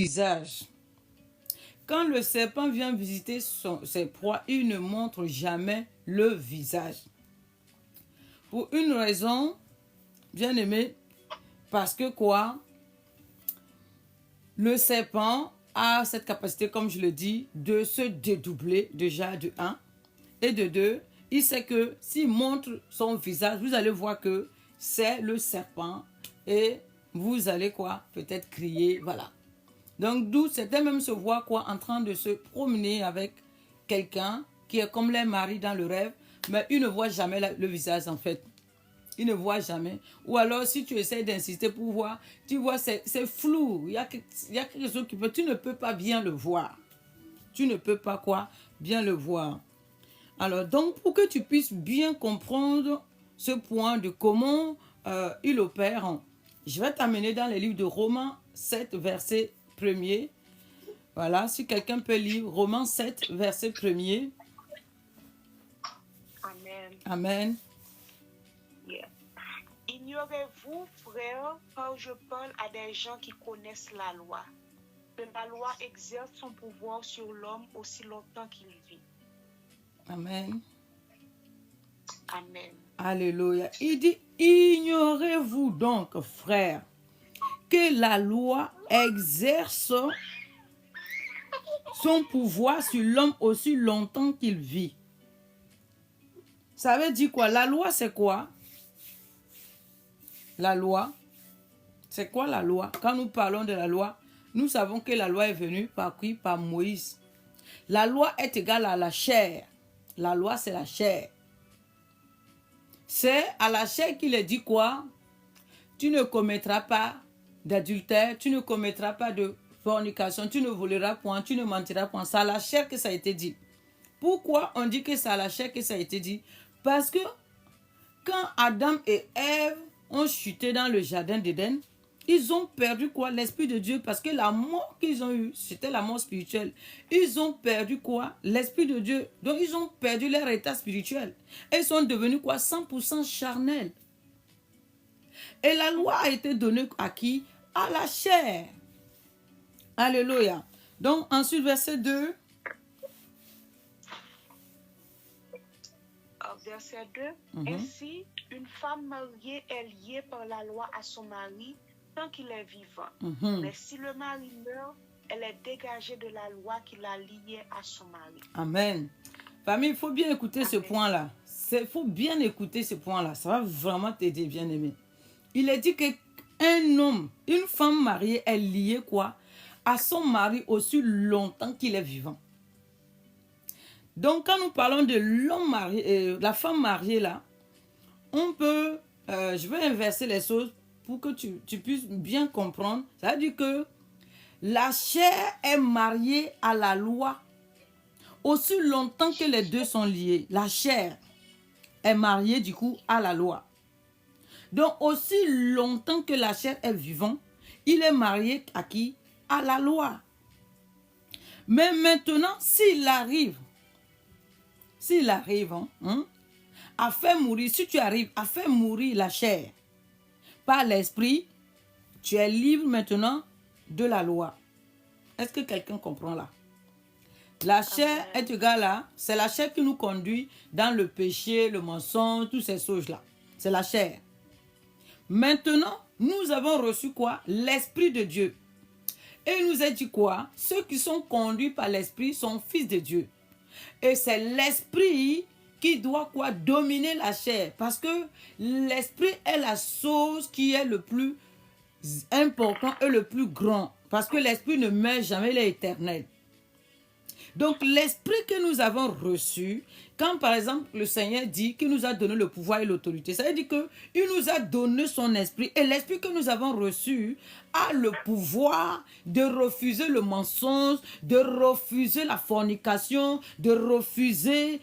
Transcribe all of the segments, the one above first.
visage. Quand le serpent vient visiter ses proies, il ne montre jamais le visage. Pour une raison, bien aimé, parce que quoi? Le serpent a cette capacité, comme je le dis, de se dédoubler déjà de 1. Et de 2, il sait que s'il montre son visage, vous allez voir que c'est le serpent. Et vous allez quoi? Peut-être crier, voilà. Donc d'où c'était même se voir quoi en train de se promener avec quelqu'un qui est comme les maris dans le rêve, mais il ne voit jamais le visage en fait. Il ne voit jamais. Ou alors, si tu essaies d'insister pour voir, tu vois, c'est flou. Il y a quelque chose tu ne peux pas bien le voir. Tu ne peux pas quoi? Bien le voir. Alors, donc, pour que tu puisses bien comprendre ce point de comment il opère, je vais t'amener dans les livres de Romains 7, verset 1er. Voilà, si quelqu'un peut lire Romains 7, verset 1er. Amen. Amen. Yeah. Ignorez-vous, frères, quand je parle à des gens qui connaissent la loi, que la loi exerce son pouvoir sur l'homme aussi longtemps qu'il vit. Amen. Amen. Alléluia. Il dit, ignorez-vous donc, frères, que la loi exerce son pouvoir sur l'homme aussi longtemps qu'il vit. Ça veut dire quoi? La loi, c'est quoi? La loi, c'est quoi la loi? Quand nous parlons de la loi, nous savons que la loi est venue par qui? Par Moïse. La loi est égale à la chair. La loi, c'est la chair. C'est à la chair qu'il est dit quoi? Tu ne commettras pas d'adultère, tu ne commettras pas de fornication, tu ne voleras point, tu ne mentiras point. C'est à la chair que ça a été dit. Pourquoi on dit que c'est à la chair que ça a été dit? Parce que quand Adam et Ève ont chuté dans le jardin d'Éden, ils ont perdu quoi? L'Esprit de Dieu, parce que la mort qu'ils ont eue, c'était la mort spirituelle. Ils ont perdu quoi? L'Esprit de Dieu. Donc ils ont perdu leur état spirituel. Et ils sont devenus quoi? 100% charnels. Et la loi a été donnée à qui? À la chair. Alléluia. Donc ensuite verset 2. Verset 2. Ainsi, une femme mariée est liée par la loi à son mari tant qu'il est vivant. Mais si le mari meurt, elle est dégagée de la loi qui l'a liée à son mari. Amen. Famille, il faut bien écouter ce point-là. Il faut bien écouter ce point-là. Ça va vraiment t'aider, bien-aimé. Il est dit qu'un homme, une femme mariée est liée quoi? À son mari aussi longtemps qu'il est vivant. Donc, quand nous parlons de l'homme marié, la femme mariée là, on peut, je vais inverser les choses pour que tu puisses bien comprendre. Ça veut dire que la chair est mariée à la loi aussi longtemps que les deux sont liés. La chair est mariée du coup à la loi. Donc, aussi longtemps que la chair est vivante, il est marié à qui? À la loi. Mais maintenant, s'il arrive à faire mourir, si tu arrives à faire mourir la chair par l'esprit, tu es libre maintenant de la loi. Est-ce que quelqu'un comprend là? La chair est égale à, c'est la chair qui nous conduit dans le péché, le mensonge, toutes ces choses-là. C'est la chair. Maintenant, nous avons reçu quoi? L'Esprit de Dieu. Et il nous a dit quoi? Ceux qui sont conduits par l'Esprit sont fils de Dieu. Et c'est l'Esprit qui doit quoi? Dominer la chair. Parce que l'Esprit est la chose qui est le plus important et le plus grand. Parce que l'Esprit ne meurt jamais, il est éternel. Donc l'Esprit que nous avons reçu, quand par exemple le Seigneur dit qu'il nous a donné le pouvoir et l'autorité, ça veut dire qu'il nous a donné son esprit et l'esprit que nous avons reçu a le pouvoir de refuser le mensonge, de refuser la fornication, de refuser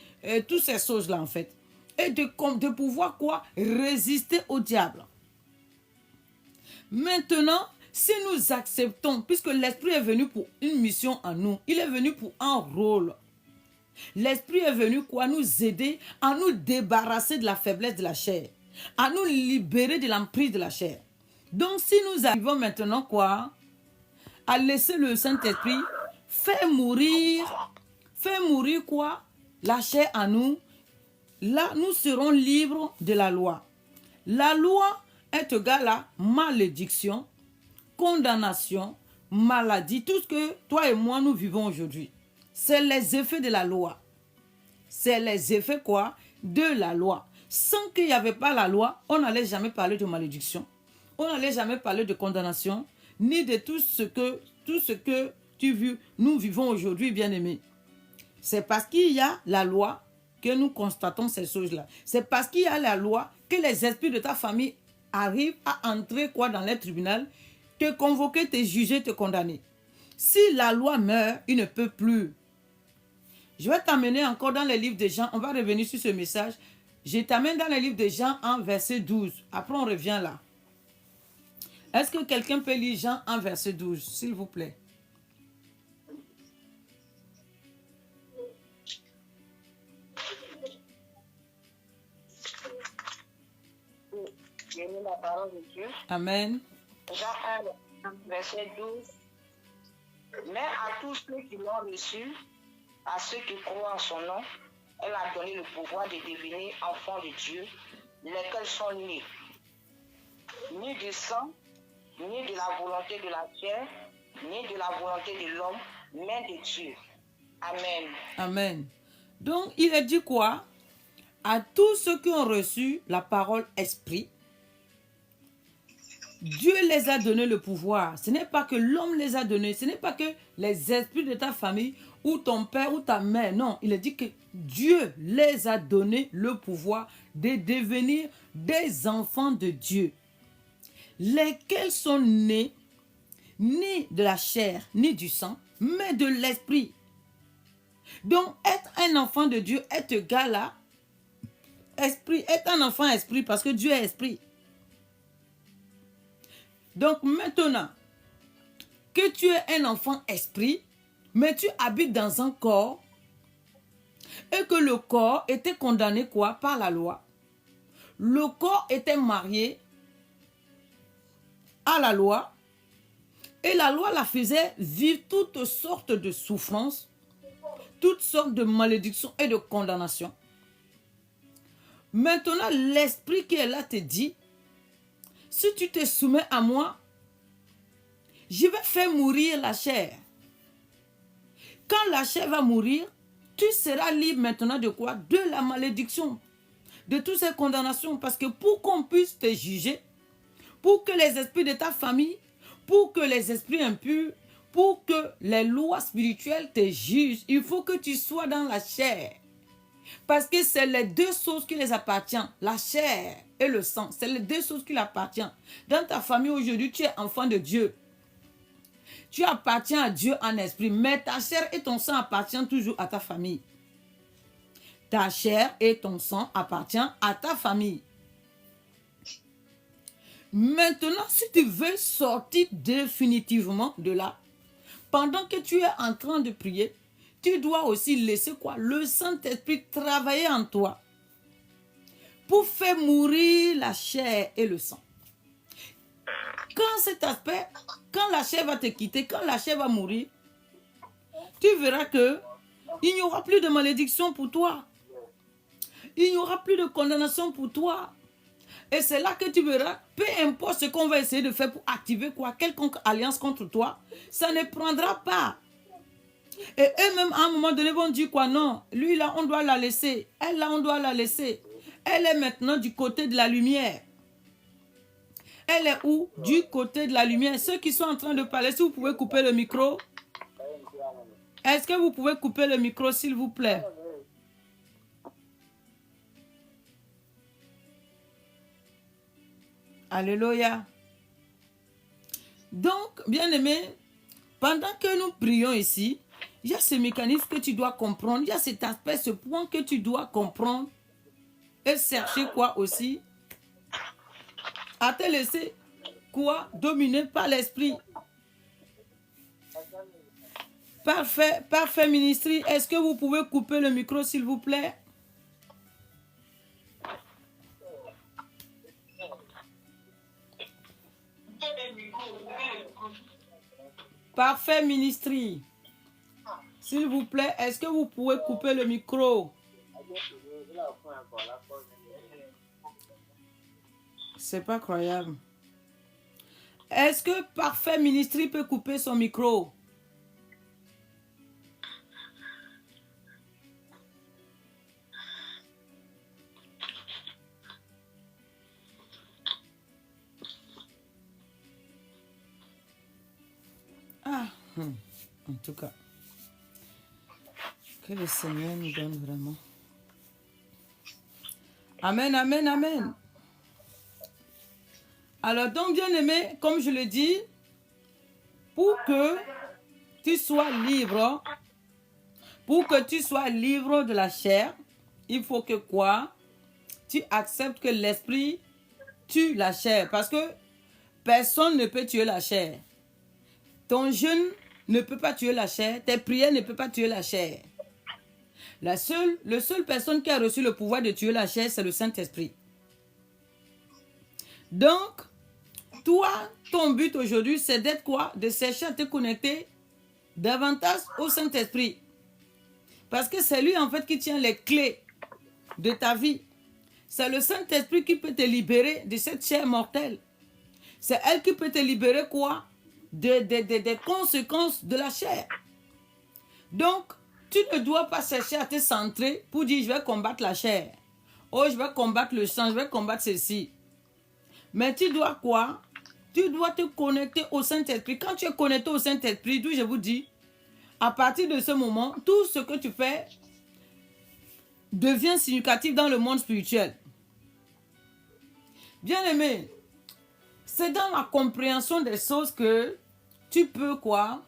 toutes ces choses-là en fait. Et de pouvoir quoi? Résister au diable. Maintenant, si nous acceptons, puisque l'Esprit est venu pour une mission en nous, il est venu pour un rôle. L'Esprit est venu quoi? Nous aider à nous débarrasser de la faiblesse de la chair, à nous libérer de l'emprise de la chair. Donc si nous arrivons maintenant quoi? à laisser le Saint-Esprit faire mourir quoi? La chair en nous. Là, nous serons libres de la loi. La loi est égale à malédiction, condamnation, maladie, tout ce que toi et moi nous vivons aujourd'hui. C'est les effets de la loi. C'est les effets quoi? De la loi. Sans qu'il n'y avait pas la loi, on n'allait jamais parler de malédiction. On n'allait jamais parler de condamnation, ni de tout ce que nous vivons aujourd'hui, bien-aimés. C'est parce qu'il y a la loi que nous constatons ces choses-là. C'est parce qu'il y a la loi que les esprits de ta famille arrivent à entrer quoi dans les tribunaux, te convoquer, te juger, te condamner. Si la loi meurt, il ne peut plus. Je vais t'amener encore dans les livres de Jean. On va revenir sur ce message. Je t'amène dans les livres de Jean en verset 12. Après, on revient là. Est-ce que quelqu'un peut lire Jean en verset 12, s'il vous plaît? J'ai mis la parole de Dieu. Amen. Jean 1, verset 12. Mais à tous ceux qui l'ont reçu, à ceux qui croient en son nom, elle a donné le pouvoir de devenir enfants de Dieu, lesquels sont nés, ni du sang, ni de la volonté de la chair, ni de la volonté de l'homme, mais de Dieu. Amen. Amen. Donc, il a dit quoi? À tous ceux qui ont reçu la parole esprit, Dieu les a donné le pouvoir. Ce n'est pas que l'homme les a donnés. Ce n'est pas que les esprits de ta famille ou ton père ou ta mère. Non, il a dit que Dieu les a donné le pouvoir de devenir des enfants de Dieu. Lesquels sont nés ni de la chair, ni du sang, mais de l'esprit. Donc, être un enfant de Dieu est égal à esprit. Être un enfant esprit parce que Dieu est esprit. Donc maintenant que tu es un enfant esprit, mais tu habites dans un corps et que le corps était condamné quoi? Par la loi. Le corps était marié à la loi et la loi la faisait vivre toutes sortes de souffrances, toutes sortes de malédictions et de condamnations. Maintenant, l'esprit qui est là te dit, si tu te soumets à moi, je vais faire mourir la chair. Quand la chair va mourir, tu seras libre maintenant de quoi? De la malédiction, de toutes ces condamnations. Parce que pour qu'on puisse te juger, pour que les esprits de ta famille, pour que les esprits impurs, pour que les lois spirituelles te jugent, il faut que tu sois dans la chair. Parce que c'est les deux choses qui les appartiennent, la chair et le sang. C'est les deux choses qui l'appartiennent. Dans ta famille aujourd'hui, tu es enfant de Dieu. Tu appartiens à Dieu en esprit, mais ta chair et ton sang appartiennent toujours à ta famille. Ta chair et ton sang appartiennent à ta famille. Maintenant, si tu veux sortir définitivement de là, pendant que tu es en train de prier, tu dois aussi laisser quoi? Le Saint-Esprit travailler en toi pour faire mourir la chair et le sang. Quand cet aspect, quand la chair va te quitter, quand la chair va mourir, tu verras que il n'y aura plus de malédiction pour toi. Il n'y aura plus de condamnation pour toi. Et c'est là que tu verras, peu importe ce qu'on va essayer de faire pour activer quoi, quelconque alliance contre toi, ça ne prendra pas. Et eux-mêmes, à un moment donné, vont dire quoi? Non, lui là, on doit la laisser. Elle là, on doit la laisser. Elle est maintenant du côté de la lumière. Elle est où? Du côté de la lumière. Ceux qui sont en train de parler, si vous pouvez couper le micro. Est-ce que vous pouvez couper le micro, s'il vous plaît? Alléluia. Donc, bien-aimé, pendant que nous prions ici, il y a ce mécanisme que tu dois comprendre. Il y a cet aspect, ce point que tu dois comprendre. Et chercher quoi aussi? À te laisser quoi? Dominer par l'esprit. Parfait, parfait, ministre. Est-ce que vous pouvez couper le micro, s'il vous plaît? Parfait ministry. S'il vous plaît, est-ce que vous pouvez couper le micro? C'est pas croyable. Est-ce que Parfait ministry peut couper son micro? En tout cas, que le Seigneur nous donne vraiment. Amen, amen, amen. Alors donc, bien aimé, comme je le dis, pour que tu sois libre, de la chair, il faut que quoi? Tu acceptes que l'esprit tue la chair. Parce que personne ne peut tuer la chair. Ton jeûne ne peut pas tuer la chair. Tes prières ne peuvent pas tuer la chair. La seule personne qui a reçu le pouvoir de tuer la chair, c'est le Saint-Esprit. Donc, toi, ton but aujourd'hui, c'est d'être quoi? De chercher à te connecter davantage au Saint-Esprit. Parce que c'est lui, en fait, qui tient les clés de ta vie. C'est le Saint-Esprit qui peut te libérer de cette chair mortelle. C'est elle qui peut te libérer quoi? Des conséquences de la chair. Donc, tu ne dois pas chercher à te centrer pour dire je vais combattre la chair. Oh, je vais combattre le sang, je vais combattre ceci. Mais tu dois quoi? Tu dois te connecter au Saint-Esprit. Quand tu es connecté au Saint-Esprit, d'où je vous dis, à partir de ce moment, tout ce que tu fais devient significatif dans le monde spirituel. Bien aimé, c'est dans la compréhension des choses que tu peux quoi?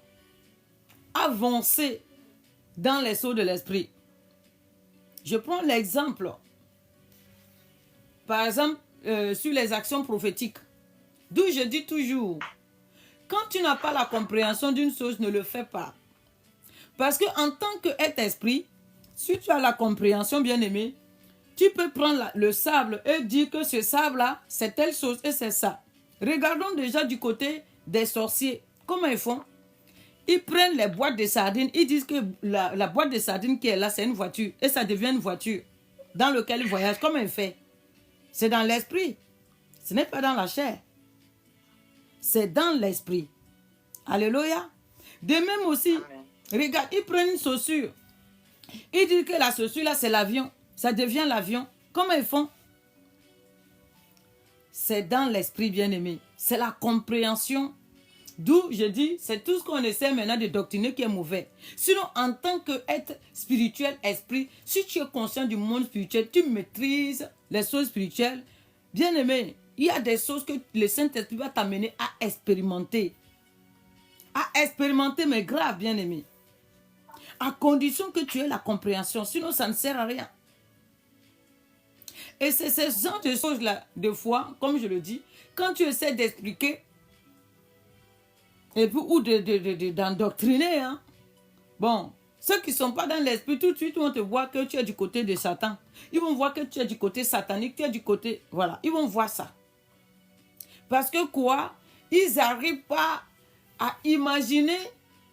Avancer dans les sauts de l'esprit. Je prends l'exemple. Par exemple, sur les actions prophétiques. D'où je dis toujours, quand tu n'as pas la compréhension d'une chose, ne le fais pas. Parce qu'en tant qu'être esprit, si tu as la compréhension, bien aimé, tu peux prendre le sable et dire que ce sable-là, c'est telle chose et c'est ça. Regardons déjà du côté des sorciers. Comment ils font? Ils prennent les boîtes de sardines, ils disent que la boîte de sardines qui est là, c'est une voiture. Et ça devient une voiture dans laquelle ils voyagent. Comment ils font? C'est dans l'esprit. Ce n'est pas dans la chair. C'est dans l'esprit. Alléluia. De même aussi, regarde, ils prennent une chaussure. Ils disent que la chaussure là, c'est l'avion. Ça devient l'avion. Comment ils font? C'est dans l'esprit, bien-aimé. C'est la compréhension. D'où je dis, c'est tout ce qu'on essaie maintenant de doctriner qui est mauvais. Sinon, en tant qu'être spirituel, esprit, si tu es conscient du monde spirituel, tu maîtrises les choses spirituelles, bien-aimé, il y a des choses que le Saint-Esprit va t'amener à expérimenter. À expérimenter, mais grave, bien-aimé. À condition que tu aies la compréhension. Sinon, ça ne sert à rien. Et c'est ce genre de choses-là, de foi, comme je le dis, quand tu essaies d'expliquer, et puis, ou d'endoctriner, hein. Bon, ceux qui ne sont pas dans l'esprit, tout de suite, vont te voir que tu es du côté de Satan. Ils vont voir que tu es du côté satanique, tu es du côté... Voilà, ils vont voir ça. Parce que quoi? Ils n'arrivent pas à imaginer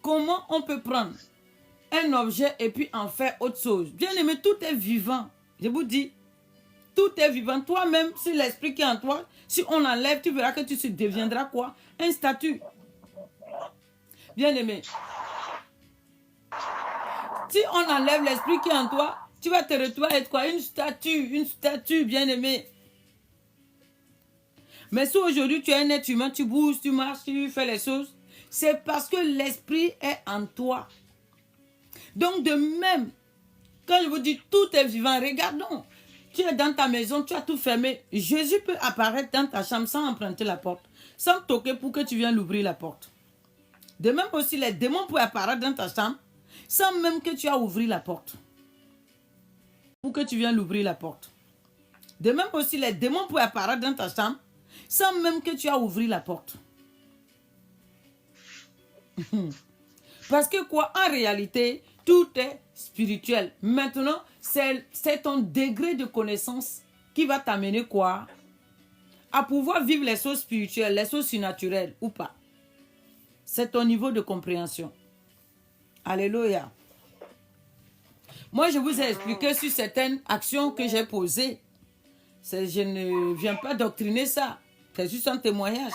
comment on peut prendre un objet et puis en faire autre chose. Bien aimé, tout est vivant. Je vous dis, tout est vivant. Toi-même, si l'esprit qui est en toi, si on enlève, tu verras que tu deviendras quoi? Un statut. Bien aimé. Si on enlève l'esprit qui est en toi, tu vas te retrouver à être quoi? Une statue, bien aimé. Mais si aujourd'hui tu es un être humain, tu bouges, tu marches, tu fais les choses, c'est parce que l'esprit est en toi. Donc de même, quand je vous dis tout est vivant, regardons. Tu es dans ta maison, tu as tout fermé. Jésus peut apparaître dans ta chambre sans emprunter la porte, sans toquer pour que tu viennes l'ouvrir la porte. De même aussi, les démons peuvent apparaître dans ta chambre sans même que tu aies ouvert la porte. Pour que tu viennes l'ouvrir la porte. De même aussi, les démons peuvent apparaître dans ta chambre sans même que tu aies ouvert la porte. Parce que quoi, en réalité, tout est spirituel. Maintenant, c'est ton degré de connaissance qui va t'amener quoi? À pouvoir vivre les choses spirituelles, les choses surnaturelles ou pas. C'est ton niveau de compréhension. Alléluia. Moi, je vous ai expliqué sur certaines actions que j'ai posées. Je ne viens pas doctriner ça. C'est juste un témoignage.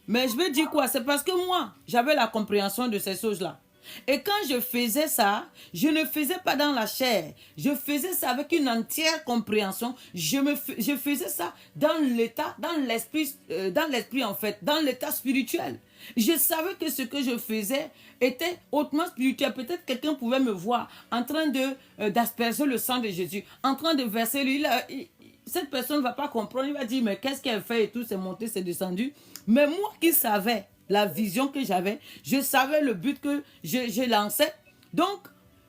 Mais je veux dire quoi? C'est parce que moi, j'avais la compréhension de ces choses-là. Et quand je faisais ça, je ne faisais pas dans la chair. Je faisais ça avec une entière compréhension. Je faisais ça dans l'état, dans l'esprit en fait, dans l'état spirituel. Je savais que ce que je faisais était hautement spirituel. Peut-être quelqu'un pouvait me voir en train d'asperger le sang de Jésus, en train de verser l'huile. Cette personne ne va pas comprendre. Il va dire, mais qu'est-ce qu'elle fait et tout, c'est monté, c'est descendu. Mais moi qui savais la vision que j'avais, je savais le but que je lançais. Donc,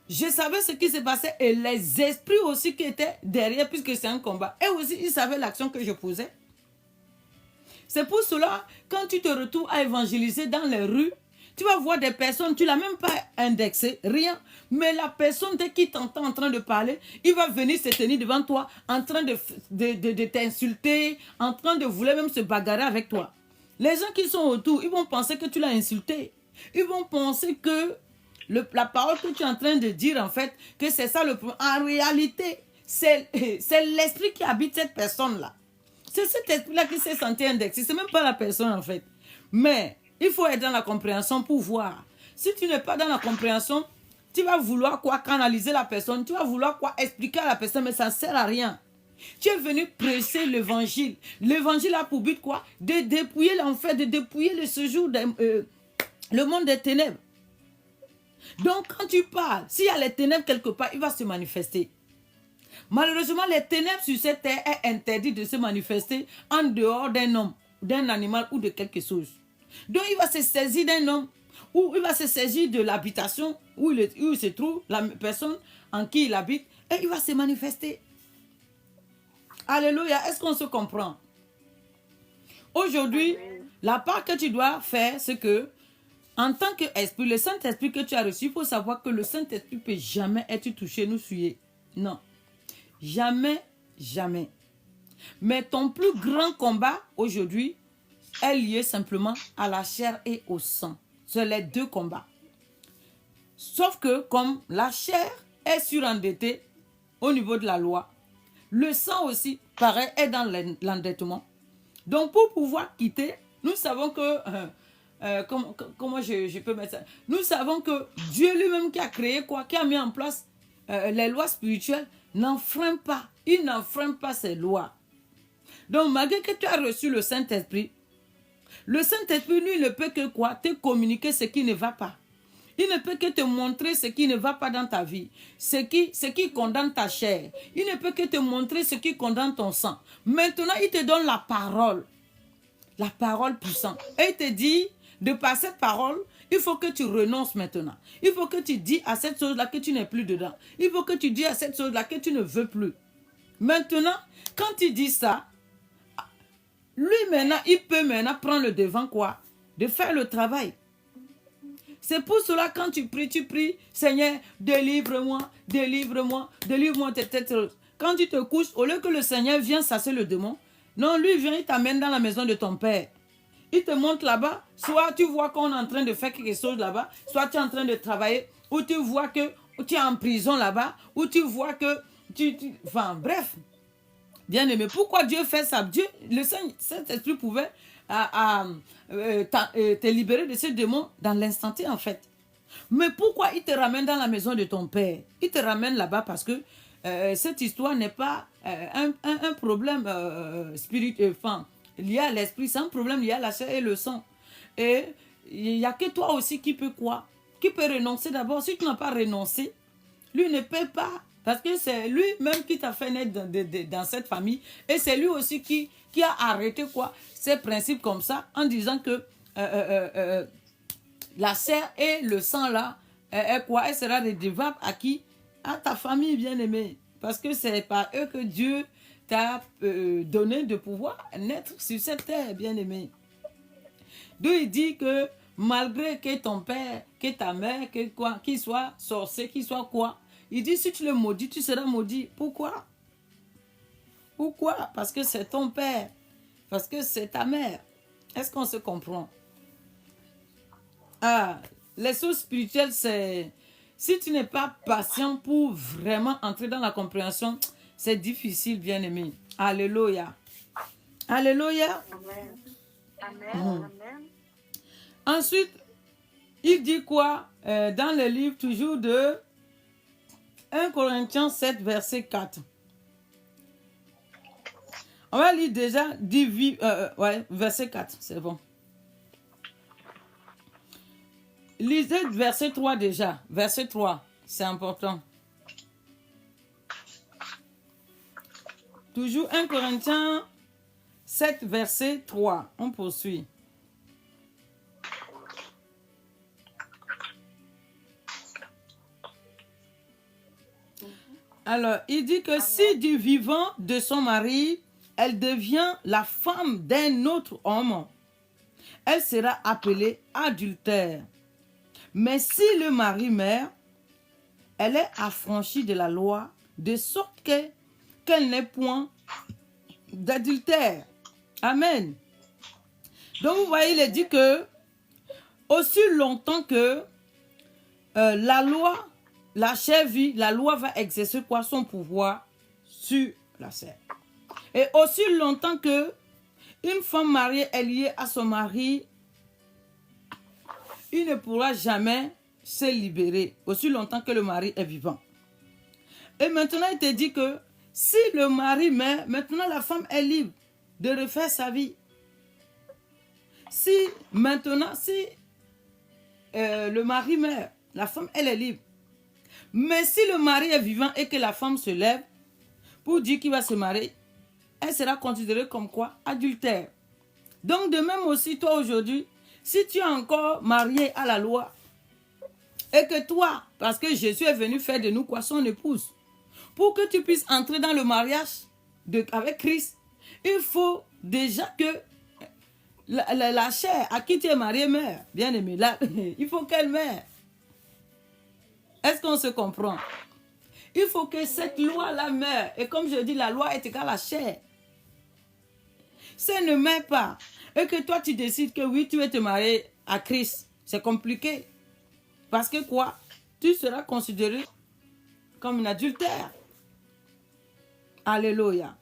je savais ce qui se passait et les esprits aussi qui étaient derrière, puisque c'est un combat. Et aussi, ils savaient l'action que je posais. C'est pour cela, quand tu te retrouves à évangéliser dans les rues, tu vas voir des personnes, tu ne l'as même pas indexé, rien. Mais la personne, dès qu'il t'entend en train de parler, il va venir se tenir devant toi, en train de t'insulter, en train de vouloir même se bagarrer avec toi. Les gens qui sont autour, ils vont penser que tu l'as insulté. Ils vont penser que la parole que tu es en train de dire, en fait, que c'est ça le problème. En réalité, c'est l'esprit qui habite cette personne-là. C'est cet esprit-là qui s'est senti indexé. Ce n'est même pas la personne, en fait. Mais il faut être dans la compréhension pour voir. Si tu n'es pas dans la compréhension, tu vas vouloir quoi canaliser la personne, tu vas vouloir quoi expliquer à la personne, mais ça ne sert à rien. Tu es venu presser l'évangile. L'évangile a pour but quoi? De dépouiller l'enfer, de dépouiller le séjour, le monde des ténèbres. Donc quand tu parles, s'il y a les ténèbres quelque part, il va se manifester. Malheureusement, les ténèbres sur cette terre est interdit de se manifester en dehors d'un homme, d'un animal ou de quelque chose. Donc il va se saisir d'un homme, ou il va se saisir de l'habitation où il se trouve, la personne en qui il habite, et il va se manifester. Alléluia, est-ce qu'on se comprend? Aujourd'hui, la part que tu dois faire, c'est que, en tant qu'esprit, le Saint-Esprit que tu as reçu, il faut savoir que le Saint-Esprit ne peut jamais être touché, nous souiller. Non. Jamais, jamais. Mais ton plus grand combat aujourd'hui est lié simplement à la chair et au sang. C'est les deux combats. Sauf que comme la chair est surendettée au niveau de la loi, le sang aussi, pareil, est dans l'endettement. Donc pour pouvoir quitter, nous savons que... comment je peux mettre ça? Nous savons que Dieu lui-même qui a créé quoi, qui a mis en place les lois spirituelles, n'enfreint pas. Il n'enfreint pas ces lois. Donc malgré que tu as reçu le Saint-Esprit, le Saint-Esprit, lui, ne peut que quoi? Te communiquer ce qui ne va pas. Il ne peut que te montrer ce qui ne va pas dans ta vie, ce qui condamne ta chair. Il ne peut que te montrer ce qui condamne ton sang. Maintenant, il te donne la parole puissante. Et il te dit, de par cette parole, il faut que tu renonces maintenant. Il faut que tu dis à cette chose-là que tu n'es plus dedans. Il faut que tu dis à cette chose-là que tu ne veux plus. Maintenant, quand tu dis ça, lui maintenant, il peut maintenant prendre le devant quoi? De faire le travail. C'est pour cela quand tu pries, Seigneur, délivre-moi, délivre-moi, délivre-moi de cette chose. Quand tu te couches, au lieu que le Seigneur vienne chasser le démon, non, lui vient, il t'amène dans la maison de ton père. Il te montre là-bas, soit tu vois qu'on est en train de faire quelque chose là-bas, soit tu es en train de travailler, ou tu vois que tu es en prison là-bas, ou tu vois que enfin, bref. Bien aimé, pourquoi Dieu fait ça? Dieu, le Saint-Esprit pouvait te libérer de ce démon dans l'instant T en fait. Mais pourquoi il te ramène dans la maison de ton père? Il te ramène là-bas parce que cette histoire n'est pas un problème spirituel, enfin, lié à l'esprit, c'est un problème lié à la chair et le sang. Et il n'y a que toi aussi qui peut quoi? Qui peut renoncer d'abord. Si tu n'as pas renoncé, lui ne peut pas. Parce que c'est lui-même qui t'a fait naître dans cette famille. Et c'est lui aussi qui a arrêté quoi, ces principes comme ça en disant que la chair et le sang là, quoi, elle sera redevable à qui? À ta famille bien-aimée. Parce que c'est par eux que Dieu t'a donné de pouvoir naître sur cette terre bien-aimée. Donc il dit que malgré que ton père, que ta mère, que quoi, qu'il soit sorcier, qu'il soit quoi, il dit si tu le maudis, tu seras maudit. Pourquoi? Pourquoi? Parce que c'est ton père. Parce que c'est ta mère. Est-ce qu'on se comprend? Ah, les choses spirituelles, c'est... Si tu n'es pas patient pour vraiment entrer dans la compréhension, c'est difficile, bien-aimé. Alléluia. Alléluia. Amen. Amen. Amen. Ensuite, il dit quoi dans le livre toujours de 1 Corinthiens 7, verset 4. On va lire déjà verset 4, c'est bon. Lisez verset 3 déjà. Verset 3, c'est important. Toujours 1 Corinthiens 7, verset 3. On poursuit. Alors, il dit que si du vivant de son mari, elle devient la femme d'un autre homme, elle sera appelée adultère. Mais si le mari meurt, elle est affranchie de la loi, de sorte qu'elle n'est point d'adultère. Amen. Donc, vous voyez, il dit que aussi longtemps que la loi, la chair vit, la loi va exercer quoi? Son pouvoir sur la chair. Et aussi longtemps que une femme mariée est liée à son mari, il ne pourra jamais se libérer aussi longtemps que le mari est vivant. Et maintenant, il te dit que si le mari meurt, maintenant la femme est libre de refaire sa vie. Si le mari meurt, la femme, elle est libre. Mais si le mari est vivant et que la femme se lève pour dire qu'il va se marier, elle sera considérée comme quoi? Adultère. Donc de même aussi, toi aujourd'hui, si tu es encore marié à la loi et que toi, parce que Jésus est venu faire de nous quoi? Son épouse. Pour que tu puisses entrer dans le mariage avec Christ, il faut déjà que la chair à qui tu es marié meurt. Bien aimé, il faut qu'elle meure. Est-ce qu'on se comprend? Il faut que cette loi-là meure. Et comme je dis, la loi est égale à la chair. Si elle ne meurt pas, et que toi tu décides que oui, tu veux te marier à Christ, c'est compliqué. Parce que quoi? Tu seras considéré comme un adultère. Alléluia.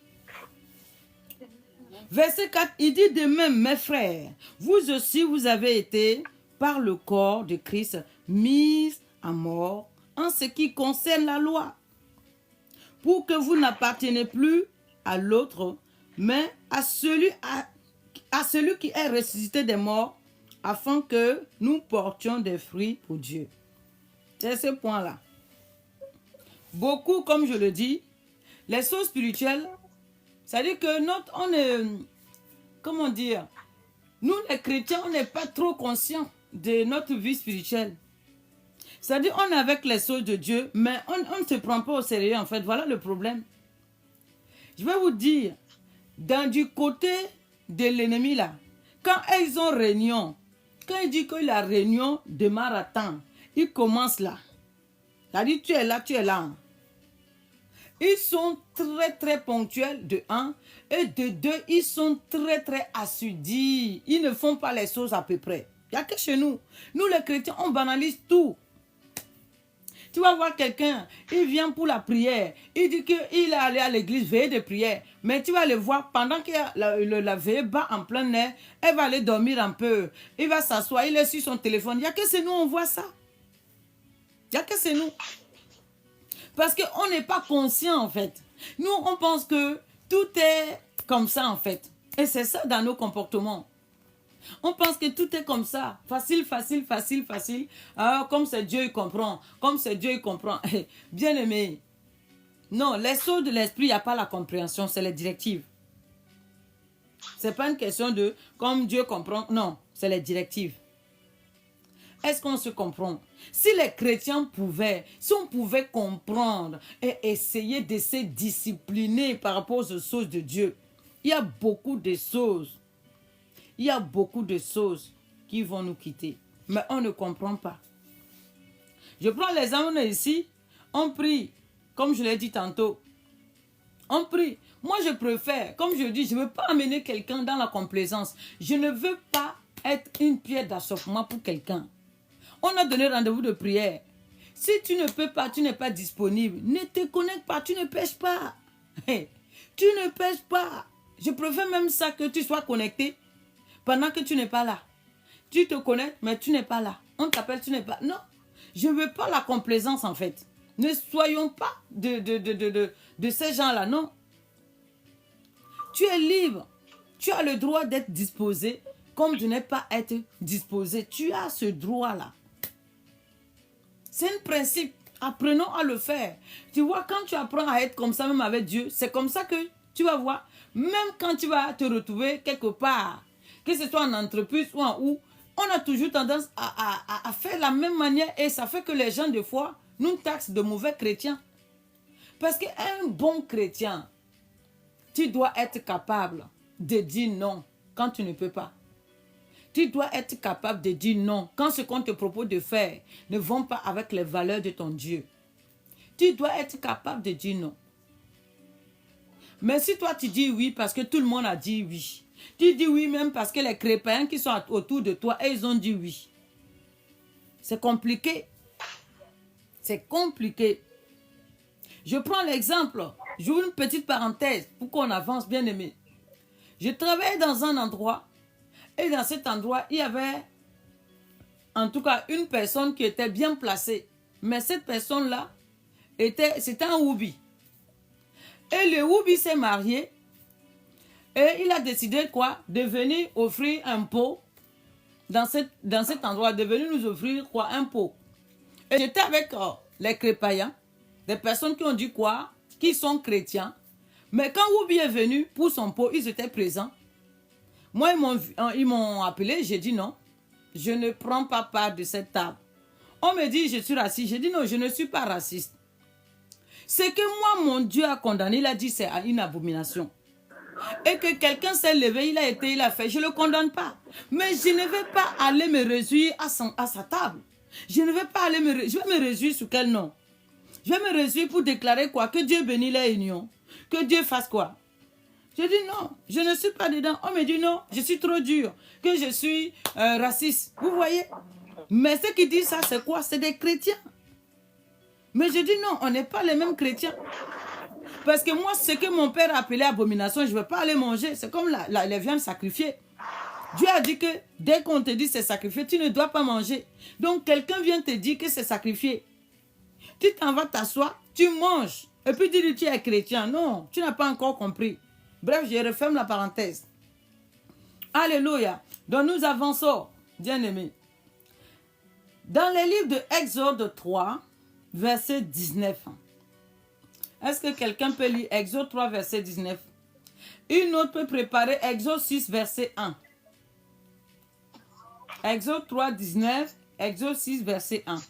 Verset 4, il dit de même, mes frères, vous aussi vous avez été par le corps de Christ mis à mort en ce qui concerne la loi, pour que vous n'appartenez plus à l'autre, mais à celui qui est ressuscité des morts, afin que nous portions des fruits pour Dieu. C'est ce point-là. Beaucoup, comme je le dis, les choses spirituelles, c'est-à-dire que comment dire, nous les chrétiens, on n'est pas trop conscients de notre vie spirituelle. C'est-à-dire, on est avec les choses de Dieu, mais on ne se prend pas au sérieux, en fait. Voilà le problème. Je vais vous dire, du côté de l'ennemi, là, quand ils ont réunion, quand il dit que la réunion démarre à temps, il commence là. C'est-à-dire, tu es là, tu es là. Ils sont très, très ponctuels, de 1. Et de 2, ils sont très, très assidus. Ils ne font pas les choses à peu près. Il n'y a que chez nous. Nous, les chrétiens, on banalise tout. Tu vas voir quelqu'un, il vient pour la prière. Il dit qu'il est allé à l'église veiller de prière. Mais tu vas le voir, pendant que la veille bat en plein air, elle va aller dormir un peu. Il va s'asseoir, il est sur son téléphone. Il n'y a que c'est nous, on voit ça. Il n'y a que c'est nous. Parce qu'on n'est pas conscient, en fait. Nous, on pense que tout est comme ça, en fait. Et c'est ça dans nos comportements. On pense que tout est comme ça. Facile, facile, facile, facile. Ah, comme c'est Dieu, il comprend. Comme c'est Dieu, il comprend. Bien aimé. Non, les sauts de l'esprit, il n'y a pas la compréhension, c'est les directives. Ce n'est pas une question de comme Dieu comprend. Non, c'est les directives. Est-ce qu'on se comprend? Si les chrétiens pouvaient, si on pouvait comprendre et essayer de se discipliner par rapport aux choses de Dieu, il y a beaucoup de choses. Il y a beaucoup de choses qui vont nous quitter. Mais on ne comprend pas. Je prends l'exemple ici. On prie, comme je l'ai dit tantôt. On prie. Moi, je préfère, comme je dis, je ne veux pas amener quelqu'un dans la complaisance. Je ne veux pas être une pierre d'achoppement pour quelqu'un. On a donné rendez-vous de prière. Si tu ne peux pas, tu n'es pas disponible. Ne te connecte pas, tu ne pêches pas. Tu ne pêches pas. Je préfère même ça que tu sois connecté pendant que tu n'es pas là. Tu te connectes, mais tu n'es pas là. On t'appelle, tu n'es pas... Non, je ne veux pas la complaisance en fait. Ne soyons pas de ces gens-là, non. Tu es libre. Tu as le droit d'être disposé comme de ne pas être disposé. Tu as ce droit-là. C'est un principe. Apprenons à le faire. Tu vois, quand tu apprends à être comme ça, même avec Dieu, c'est comme ça que tu vas voir. Même quand tu vas te retrouver quelque part, que ce soit en entreprise ou en où, on a toujours tendance à faire la même manière et ça fait que les gens, des fois, nous taxent de mauvais chrétiens. Parce qu'un bon chrétien, tu dois être capable de dire non quand tu ne peux pas. Tu dois être capable de dire non quand ce qu'on te propose de faire ne vont pas avec les valeurs de ton Dieu. Tu dois être capable de dire non. Mais si toi tu dis oui parce que tout le monde a dit oui, tu dis oui même parce que les chrétiens qui sont autour de toi, ils ont dit oui. C'est compliqué. C'est compliqué. Je prends l'exemple. J'ouvre une petite parenthèse pour qu'on avance, bien aimé. Je travaillais dans un endroit et dans cet endroit, il y avait en tout cas une personne qui était bien placée. Mais cette personne-là, c'était un Woubi. Et le Woubi s'est marié et il a décidé quoi? De venir offrir un pot dans cet endroit, de venir nous offrir quoi? Un pot. Et j'étais avec les crépaillants, des personnes qui ont dit quoi? Qui sont chrétiens. Mais quand Woubi est venu pour son pot, ils étaient présents. Moi, ils m'ont appelé, j'ai dit non, je ne prends pas part de cette table. On me dit, je suis raciste. J'ai dit non, je ne suis pas raciste. Ce que moi, mon Dieu a condamné, il a dit c'est une abomination. Et que quelqu'un s'est levé, il a fait, je ne le condamne pas. Mais je ne vais pas aller me réjouir à sa table. Je ne vais pas aller je vais me réjouir sur quel nom? Je vais me réjouir pour déclarer quoi? Que Dieu bénisse les unions. Que Dieu fasse quoi? J'ai dit non, je ne suis pas dedans. On me dit non, je suis trop dur, que je suis raciste. Vous voyez? Mais ceux qui disent ça, c'est quoi? C'est des chrétiens. Mais je dis non, on n'est pas les mêmes chrétiens. Parce que moi, ce que mon père appelait abomination, je ne vais pas aller manger. C'est comme les viandes sacrifiées. Dieu a dit que dès qu'on te dit c'est sacrifié, tu ne dois pas manger. Donc quelqu'un vient te dire que c'est sacrifié. Tu t'en vas t'asseoir, tu manges. Et puis tu dis tu es chrétien. Non, tu n'as pas encore compris. Bref, je referme la parenthèse. Alléluia. Donc nous avançons, bien-aimés. Dans les livres de Exode 3, verset 19. Est-ce que quelqu'un peut lire Exode 3, verset 19? Une autre peut préparer Exode 6, verset 1. Exode 3, 19, Exode 6, verset 1.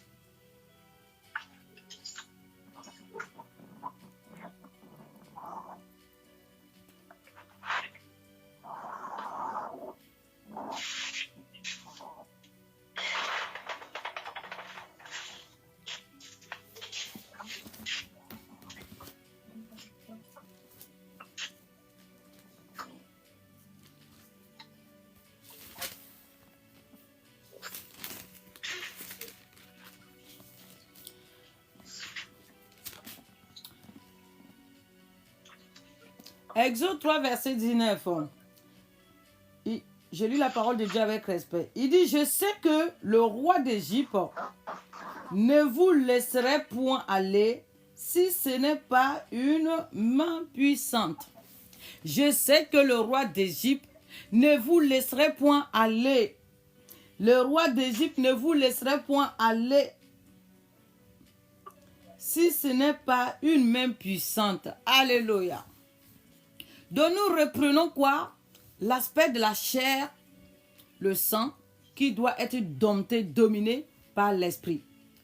Exode 3, verset 19. J'ai lu la parole de Dieu avec respect. Il dit, je sais que le roi d'Égypte ne vous laisserait point aller si ce n'est pas une main puissante. Je sais que le roi d'Égypte ne vous laisserait point aller. Le roi d'Égypte ne vous laisserait point aller si ce n'est pas une main puissante. Alléluia. Donc nous reprenons quoi? L'aspect de la chair, le sang, qui doit être dompté, dominé par l'esprit.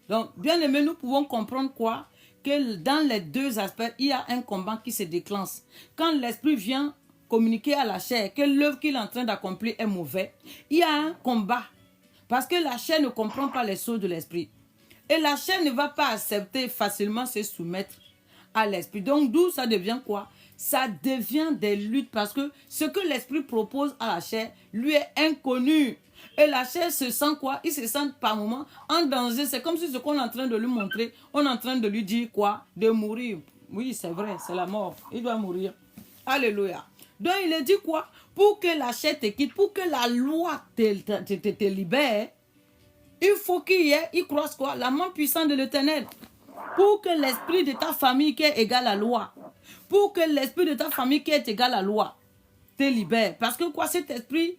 Donc, bien aimé, nous pouvons comprendre quoi? Que dans les deux aspects, il y a un combat qui se déclenche. Quand l'esprit vient communiquer à la chair que l'œuvre qu'il est en train d'accomplir est mauvaise, il y a un combat. Parce que la chair ne comprend pas les choses de l'esprit. Et la chair ne va pas accepter facilement se soumettre à l'esprit. Donc, d'où ça devient quoi? Ça devient des luttes parce que ce que l'esprit propose à la chair lui est inconnu. Et la chair se sent quoi? Il se sent par moment en danger. C'est comme si ce qu'on est en train de lui montrer, on est en train de lui dire quoi? De mourir. Oui, c'est vrai, c'est la mort. Il doit mourir. Alléluia. Donc il a dit quoi? Pour que la chair te quitte, pour que la loi te libère, il faut qu'il y ait, il croise quoi? La main puissante de l'Éternel. Pour que l'esprit de ta famille qui est égal à la loi, pour que l'esprit de ta famille qui est égal à la loi te libère. Parce que quoi? Cet esprit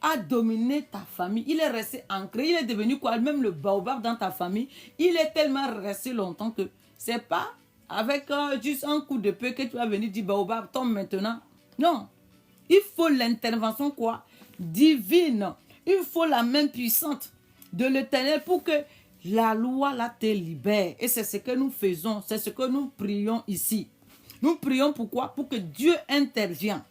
a dominé ta famille. Il est resté ancré. Il est devenu quoi? Même le baobab dans ta famille. Il est tellement resté longtemps que c'est pas avec juste un coup de peu que tu vas venir dire baobab tombe maintenant. Non. Il faut l'intervention quoi? Divine. Il faut la main puissante de l'Éternel pour que la loi là te libère. Et c'est ce que nous faisons. C'est ce que nous prions ici. Nous prions pourquoi? Pour que Dieu intervienne.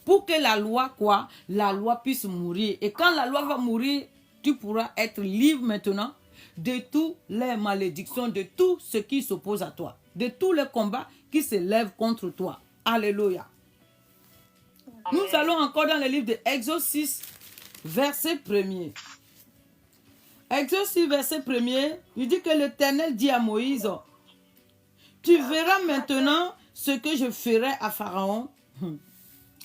Pour que la loi quoi? La loi puisse mourir. Et quand la loi va mourir, tu pourras être libre maintenant de toutes les malédictions, de tout ce qui s'oppose à toi, de tous les combats qui se lèvent contre toi. Alléluia. Nous allons encore dans le livre de Exode 6, verset 1er. Exode 6, verset 1er, il dit que l'Éternel dit à Moïse, tu verras maintenant ce que je ferai à Pharaon.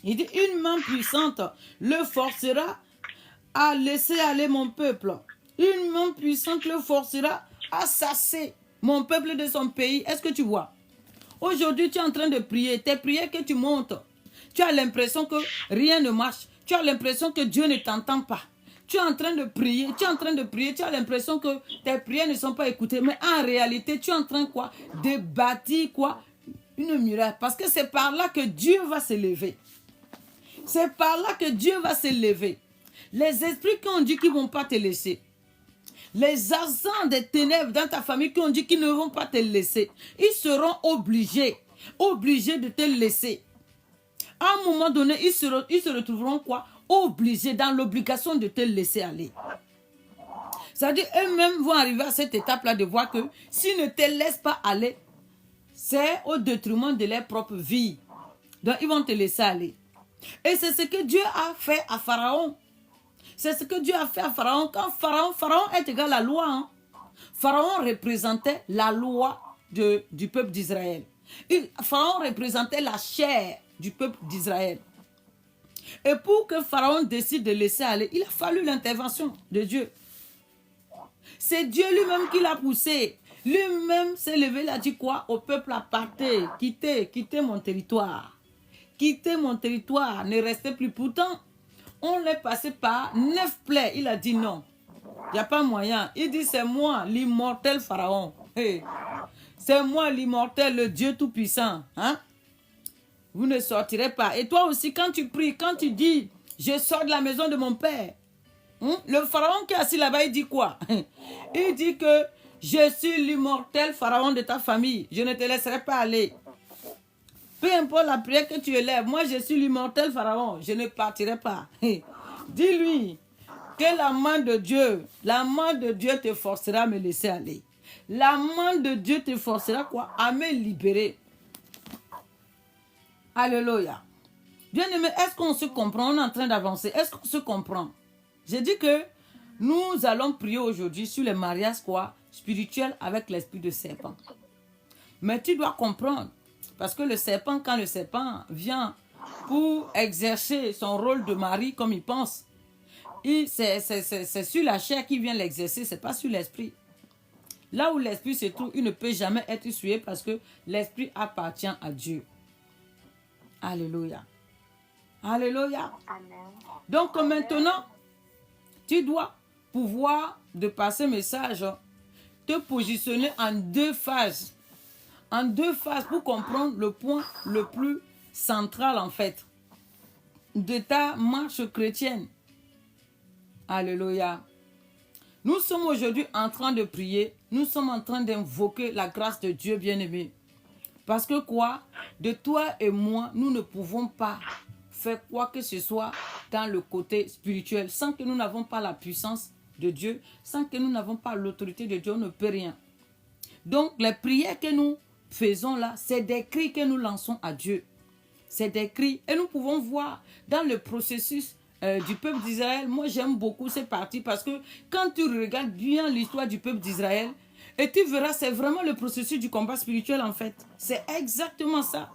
Il dit, une main puissante le forcera à laisser aller mon peuple. Une main puissante le forcera à chasser mon peuple de son pays. Est-ce que tu vois? Aujourd'hui, tu es en train de prier. Tes prières que tu montes, tu as l'impression que rien ne marche. Tu as l'impression que Dieu ne t'entend pas. Tu es en train de prier, tu as l'impression que tes prières ne sont pas écoutées. Mais en réalité, tu es en train quoi? De bâtir quoi? Une muraille. Parce que c'est par là que Dieu va se lever. C'est par là que Dieu va se lever. Les esprits qui ont dit qu'ils ne vont pas te laisser. Les agents des ténèbres dans ta famille qui ont dit qu'ils ne vont pas te laisser. Ils seront obligés de te laisser. À un moment donné, ils se retrouveront quoi? Obligés, dans l'obligation de te laisser aller. C'est-à-dire, eux-mêmes vont arriver à cette étape-là de voir que s'ils ne te laissent pas aller, c'est au détriment de leur propre vie. Donc, ils vont te laisser aller. Et c'est ce que Dieu a fait à Pharaon. C'est ce que Dieu a fait à Pharaon. Quand Pharaon est égal à la loi. Hein. Pharaon représentait la loi du peuple d'Israël. Pharaon représentait la chair du peuple d'Israël. Et pour que Pharaon décide de laisser aller, il a fallu l'intervention de Dieu. C'est Dieu lui-même qui l'a poussé. Lui-même s'est levé, il a dit quoi? Au peuple à partir, quittez mon territoire. Quittez mon territoire, ne restez plus. Pourtant, on l'est passé par 9 plaies. Il a dit non. Il n'y a pas moyen. Il dit c'est moi, l'immortel Pharaon. Hey. C'est moi, l'immortel, le Dieu tout-puissant. Hein? Vous ne sortirez pas. Et toi aussi, quand tu pries, quand tu dis, je sors de la maison de mon père. Le Pharaon qui est assis là-bas, il dit quoi? Il dit que je suis l'immortel Pharaon de ta famille. Je ne te laisserai pas aller. Peu importe la prière que tu élèves, moi je suis l'immortel Pharaon, je ne partirai pas. Dis-lui que la main de Dieu te forcera à me laisser aller. La main de Dieu te forcera quoi? À me libérer. Alléluia. Bien-aimé, est-ce qu'on se comprend? On est en train d'avancer. Est-ce qu'on se comprend? J'ai dit que nous allons prier aujourd'hui sur les mariages quoi? Spirituels avec l'esprit de serpent. Mais tu dois comprendre. Parce que le serpent, quand le serpent vient pour exercer son rôle de mari comme il pense, c'est sur la chair qu'il vient l'exercer, ce n'est pas sur l'esprit. Là où l'esprit se trouve, il ne peut jamais être souillé parce que l'esprit appartient à Dieu. Alléluia. Alléluia. Amen. Donc maintenant, tu dois pouvoir, de par ce message, te positionner en 2 phases. En 2 phases pour comprendre le point le plus central en fait de ta marche chrétienne. Alléluia. Nous sommes aujourd'hui en train de prier. Nous sommes en train d'invoquer la grâce de Dieu bien-aimé. Parce que quoi? De toi et moi, nous ne pouvons pas faire quoi que ce soit dans le côté spirituel sans que nous n'avons pas la puissance de Dieu, sans que nous n'avons pas l'autorité de Dieu, on ne peut rien. Donc les prières que nous faisons là, c'est des cris que nous lançons à Dieu. C'est des cris et nous pouvons voir dans le processus du peuple d'Israël, moi j'aime beaucoup cette partie parce que quand tu regardes bien l'histoire du peuple d'Israël, et tu verras, c'est vraiment le processus du combat spirituel en fait. C'est exactement ça.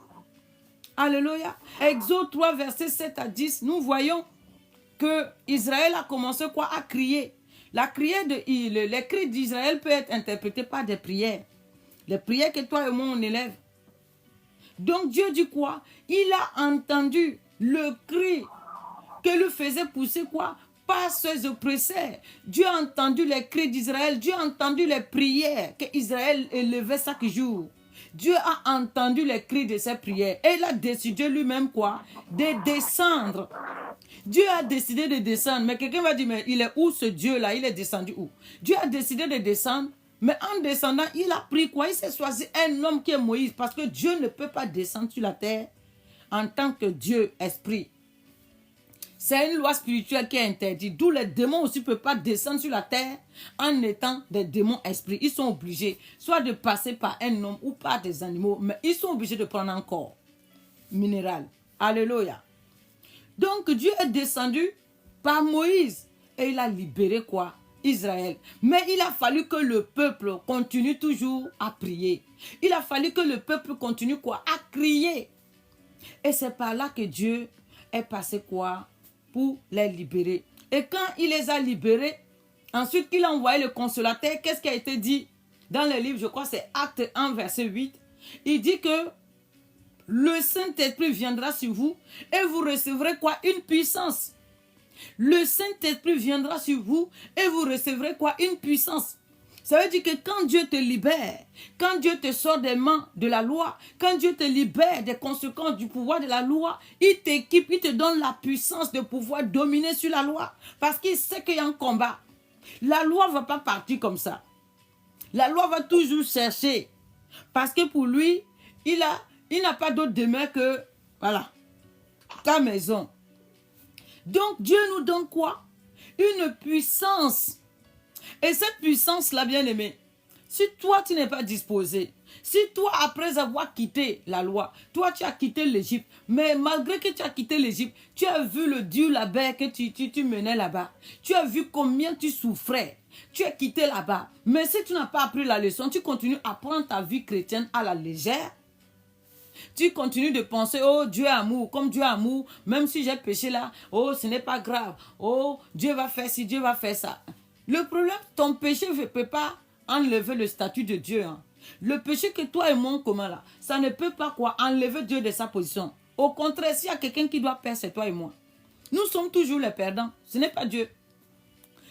Alléluia. Exode 3, versets 7 à 10, nous voyons que Israël a commencé quoi? À crier. Les cris d'Israël peuvent être interprétés par des prières. Les prières que toi et moi on élève. Donc Dieu dit quoi? Il a entendu le cri que lui faisait pousser quoi? Par ses oppresseurs. Dieu a entendu les cris d'Israël. Dieu a entendu les prières qu'Israël élevait chaque jour. Dieu a entendu les cris de ses prières. Et il a décidé lui-même quoi? De descendre. Dieu a décidé de descendre. Mais quelqu'un va dire, mais il est où ce Dieu-là? Il est descendu où? Dieu a décidé de descendre. Mais en descendant, il a pris quoi? Il s'est choisi un homme qui est Moïse. Parce que Dieu ne peut pas descendre sur la terre en tant que Dieu, esprit. C'est une loi spirituelle qui est interdite. D'où les démons aussi ne peuvent pas descendre sur la terre en étant des démons esprits. Ils sont obligés soit de passer par un homme ou par des animaux. Mais ils sont obligés de prendre un corps minéral. Alléluia. Donc Dieu est descendu par Moïse. Et il a libéré quoi? Israël. Mais il a fallu que le peuple continue toujours à prier. Il a fallu que le peuple continue quoi? À crier. Et c'est par là que Dieu est passé quoi? Pour les libérer. Et quand il les a libérés, ensuite qu'il a envoyé le consolateur, qu'est-ce qui a été dit dans le livre, je crois c'est Acte 1, verset 8. Il dit que le Saint-Esprit viendra sur vous et vous recevrez quoi? Une puissance. Le Saint-Esprit viendra sur vous et vous recevrez quoi? Une puissance. Ça veut dire que quand Dieu te libère, quand Dieu te sort des mains de la loi, quand Dieu te libère des conséquences du pouvoir de la loi, il t'équipe, il te donne la puissance de pouvoir dominer sur la loi. Parce qu'il sait qu'il y a un combat. La loi ne va pas partir comme ça. La loi va toujours chercher. Parce que pour lui, il n'a pas d'autre demeure que, voilà, ta maison. Donc Dieu nous donne quoi? Une puissance. Et cette puissance-là, bien-aimé, si toi, tu n'es pas disposé, si toi, après avoir quitté la loi, toi, tu as quitté l'Égypte, mais malgré que tu as quitté l'Égypte, tu as vu le dur labeur que tu menais là-bas. Tu as vu combien tu souffrais. Tu as quitté là-bas. Mais si tu n'as pas appris la leçon, tu continues à prendre ta vie chrétienne à la légère. Tu continues de penser, oh Dieu est amour, comme Dieu est amour, même si j'ai péché là, oh ce n'est pas grave, oh Dieu va faire ci, Dieu va faire ça. Le problème, ton péché ne peut pas enlever le statut de Dieu. Hein. Le péché que toi et moi en commun là, ça ne peut pas quoi enlever Dieu de sa position. Au contraire, s'il y a quelqu'un qui doit perdre, c'est toi et moi. Nous sommes toujours les perdants, ce n'est pas Dieu.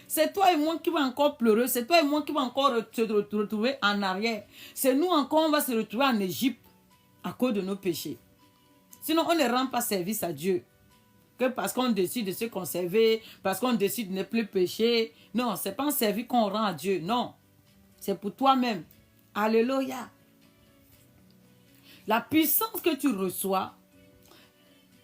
C'est toi et moi qui va encore pleurer, c'est toi et moi qui va encore se retrouver en arrière. C'est nous encore, on va se retrouver en Égypte à cause de nos péchés. Sinon, on ne rend pas service à Dieu. Que parce qu'on décide de se conserver, parce qu'on décide de ne plus pécher. Non, ce n'est pas un service qu'on rend à Dieu. Non, c'est pour toi-même. Alléluia. La puissance que tu reçois,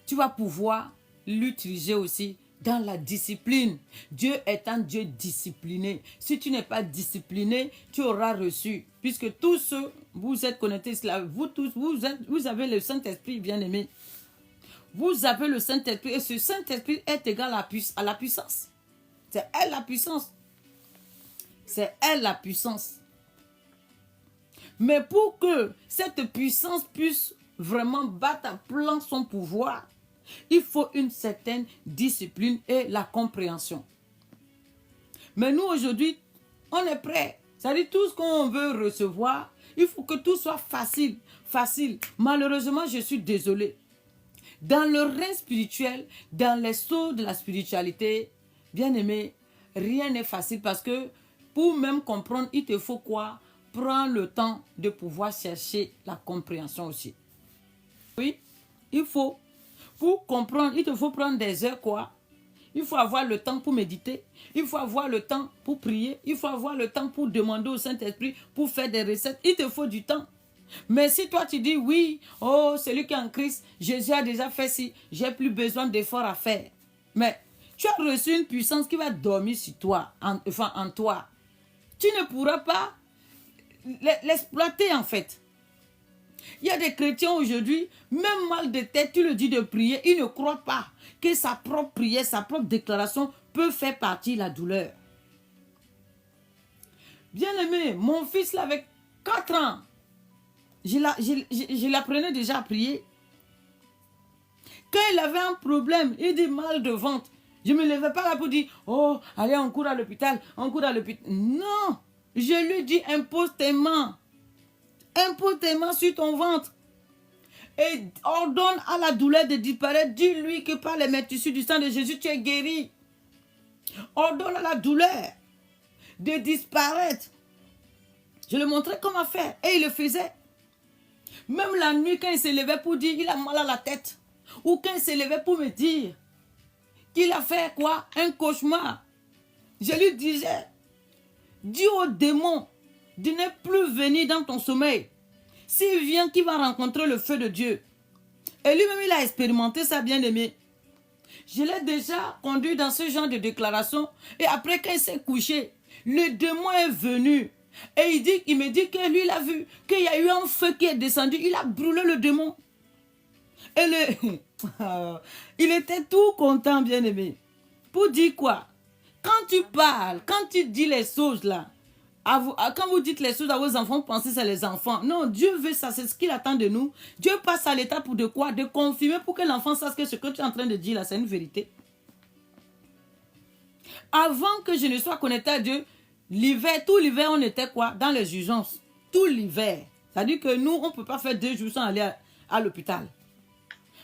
tu vas pouvoir l'utiliser aussi dans la discipline. Dieu est un Dieu discipliné. Si tu n'es pas discipliné, tu auras reçu. Puisque tous ceux, vous êtes connectés, vous tous, vous avez le Saint-Esprit bien-aimé. Vous avez le Saint-Esprit et ce Saint-Esprit est égal à la puissance. C'est elle la puissance. C'est elle la puissance. Mais pour que cette puissance puisse vraiment battre à plein son pouvoir, il faut une certaine discipline et la compréhension. Mais nous aujourd'hui, on est prêts. C'est-à-dire tout ce qu'on veut recevoir, il faut que tout soit facile. Facile. Malheureusement, je suis désolée. Dans le règne spirituel, dans les sauts de la spiritualité, bien aimé, rien n'est facile parce que pour même comprendre, il te faut quoi? Prendre le temps de pouvoir chercher la compréhension aussi. Oui, il faut. Pour comprendre, il te faut prendre des heures quoi? Il faut avoir le temps pour méditer. Il faut avoir le temps pour prier. Il faut avoir le temps pour demander au Saint-Esprit, pour faire des recettes. Il te faut du temps. Mais si toi tu dis oui, oh celui qui est en Christ, Jésus a déjà fait ci, j'ai plus besoin d'efforts à faire. Mais tu as reçu une puissance qui va dormir sur toi, en toi. Tu ne pourras pas l'exploiter en fait. Il y a des chrétiens aujourd'hui, même mal de tête, tu le dis de prier, ils ne croient pas que sa propre prière, sa propre déclaration peut faire partie de la douleur. Bien-aimé, mon fils, là, avec 4 ans, je l'apprenais déjà à prier. Quand il avait un problème, il dit mal de ventre, je ne me levais pas là pour dire, oh, allez, on court à l'hôpital, on court à l'hôpital. Non, je lui dis, impose tes mains sur ton ventre et ordonne à la douleur de disparaître. Dis-lui que par les meurtrissures du sang de Jésus, tu es guéri. Ordonne à la douleur de disparaître. Je lui montrais comment faire et il le faisait. Même la nuit, quand il se levait pour dire il a mal à la tête, ou quand il se levait pour me dire qu'il a fait quoi? Un cauchemar. Je lui disais, dis au démon de ne plus venir dans ton sommeil. S'il vient, qu'il va rencontrer le feu de Dieu. Et lui-même, il a expérimenté ça, bien aimé. Je l'ai déjà conduit dans ce genre de déclaration. Et après, quand il s'est couché, le démon est venu. Et il me dit que lui, il a vu qu'il y a eu un feu qui est descendu. Il a brûlé le démon. Et il était tout content, bien aimé. Pour dire quoi? Quand tu parles, quand tu dis les choses là, quand vous dites les choses à vos enfants, pensez que c'est les enfants. Non, Dieu veut ça, c'est ce qu'il attend de nous. Dieu passe à l'étape pour de quoi? De confirmer pour que l'enfant sache que ce que tu es en train de dire là, c'est une vérité. Avant que je ne sois connecté à Dieu, l'hiver, tout l'hiver, on était quoi? Dans les urgences. Tout l'hiver. C'est-à-dire que nous, on ne peut pas faire 2 jours sans aller à l'hôpital.